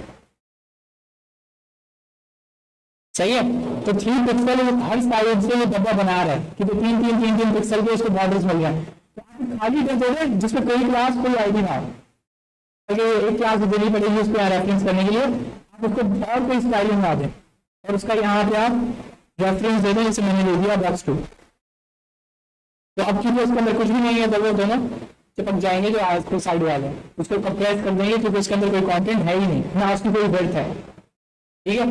सही है। तो 3 पिक्सल हर साइड से ये डब्बा बना रहा है कि तो 3 पिक्सल के इसको बॉर्डर्स मिल गए, तो आप खाली कर दोगे जिसमें कोई क्लास कोई आईडी ना हो, एक क्लास देनी पड़ेगी उसको रेफरेंस करने के लिए, आप उसको और कोई स्टाइलिंग ना दें और उसका यहाँ पे आप रेफरेंस दे दें, जैसे मैंने दे दिया बॉक्स 2। तो अब क्योंकि उसके अंदर कुछ भी नहीं है तो वो दोनों चिपक जाएंगे, जो आज के साइड वाले हैं उसको कंप्रेस कर देंगे क्योंकि उसके अंदर कोई कंटेंट है ही नहीं, ना उसकी कोई वर्थ है। ठीक है,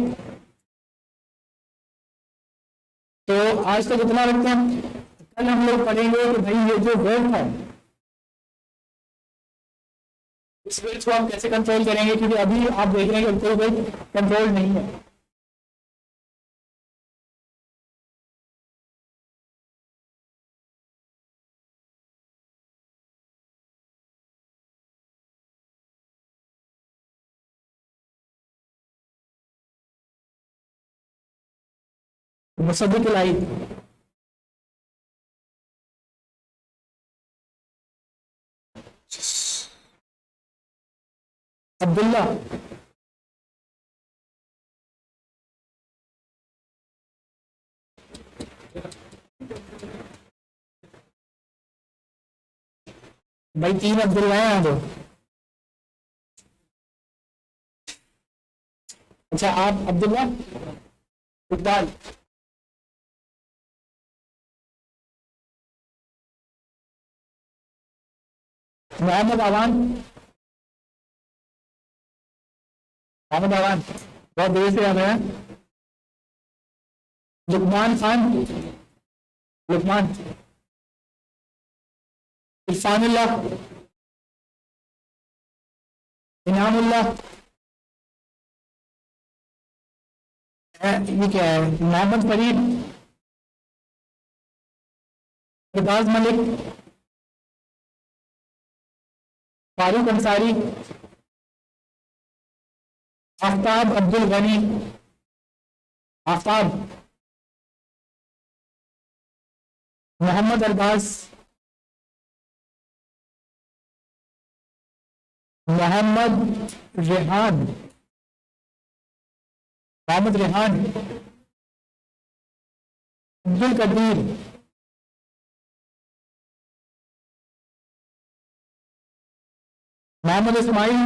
तो आज तक इतना रखते हैं, कल हम लोग पढ़ेंगे कि भाई ये जो वर्थ है इस वर्थ को हम कैसे कंट्रोल करेंगे, क्योंकि अभी आप देख रहे हैं कि कोई वर्थ कंट्रोल नहीं है। मुसद्दिक लाई अब्दुल्ला भाई 3 अब्दुल्ला है यहाँ तो। अच्छा, आप अब्दुल्ला इकबाल, मोहम्मद आवान, मोहम्मद आवान बहुत देर से आ रहे हैं, लुकमान खान, लुकमान, इरफानुल्लाह, इनामुल्लाह, ये क्या है, मोहम्मद फरीद, रिबाज मलिक, फारूक अंसारी, आफ्ताब अब्दुल गनी, आफ्ताब, मोहम्मद अरबाज, मोहम्मद रेहान, मोहम्मद रेहान, अब्दुल कबीर, मोहम्मद इस्माइल,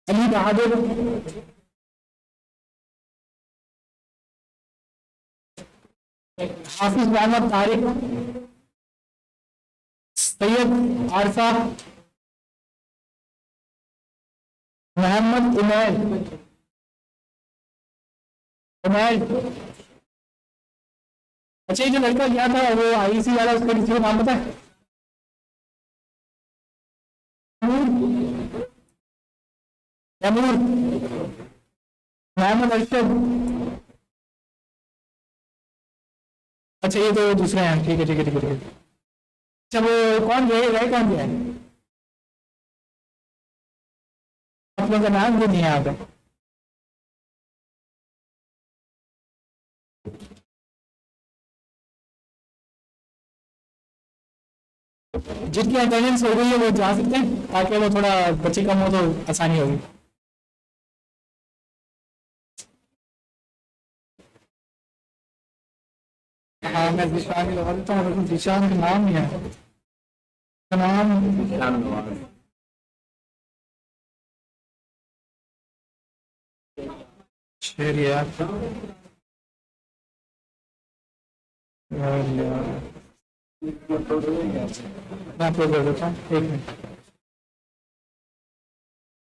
अली बहादुर, हाफिज मोहम्मद तारिक, सैयद आरफा, मोहम्मद उमैर, अच्छा ये जो लड़का गया था वो आईसी वाला, उसका किसी को नाम पता है, तैमूर, मोहम्मद अरशद, अच्छा ये तो दूसरे हैं, ठीक है ठीक है ठीक है ठीक है। अच्छा वो कौन रहे कौन गया है, आप लोगों का नाम भी नहीं है यहाँ पे, जिनकी अटेंडेंस हो गई है वो जा सकते हैं, ताकि वो थोड़ा बच्चे कम हो तो आसानी होगी। हाँ मैं जिशान लगा देता हूँ, लेकिन जिशान का नाम नहीं है, नाम शेर यार, मैं अपलोड कर देता हूँ, एक मिनट।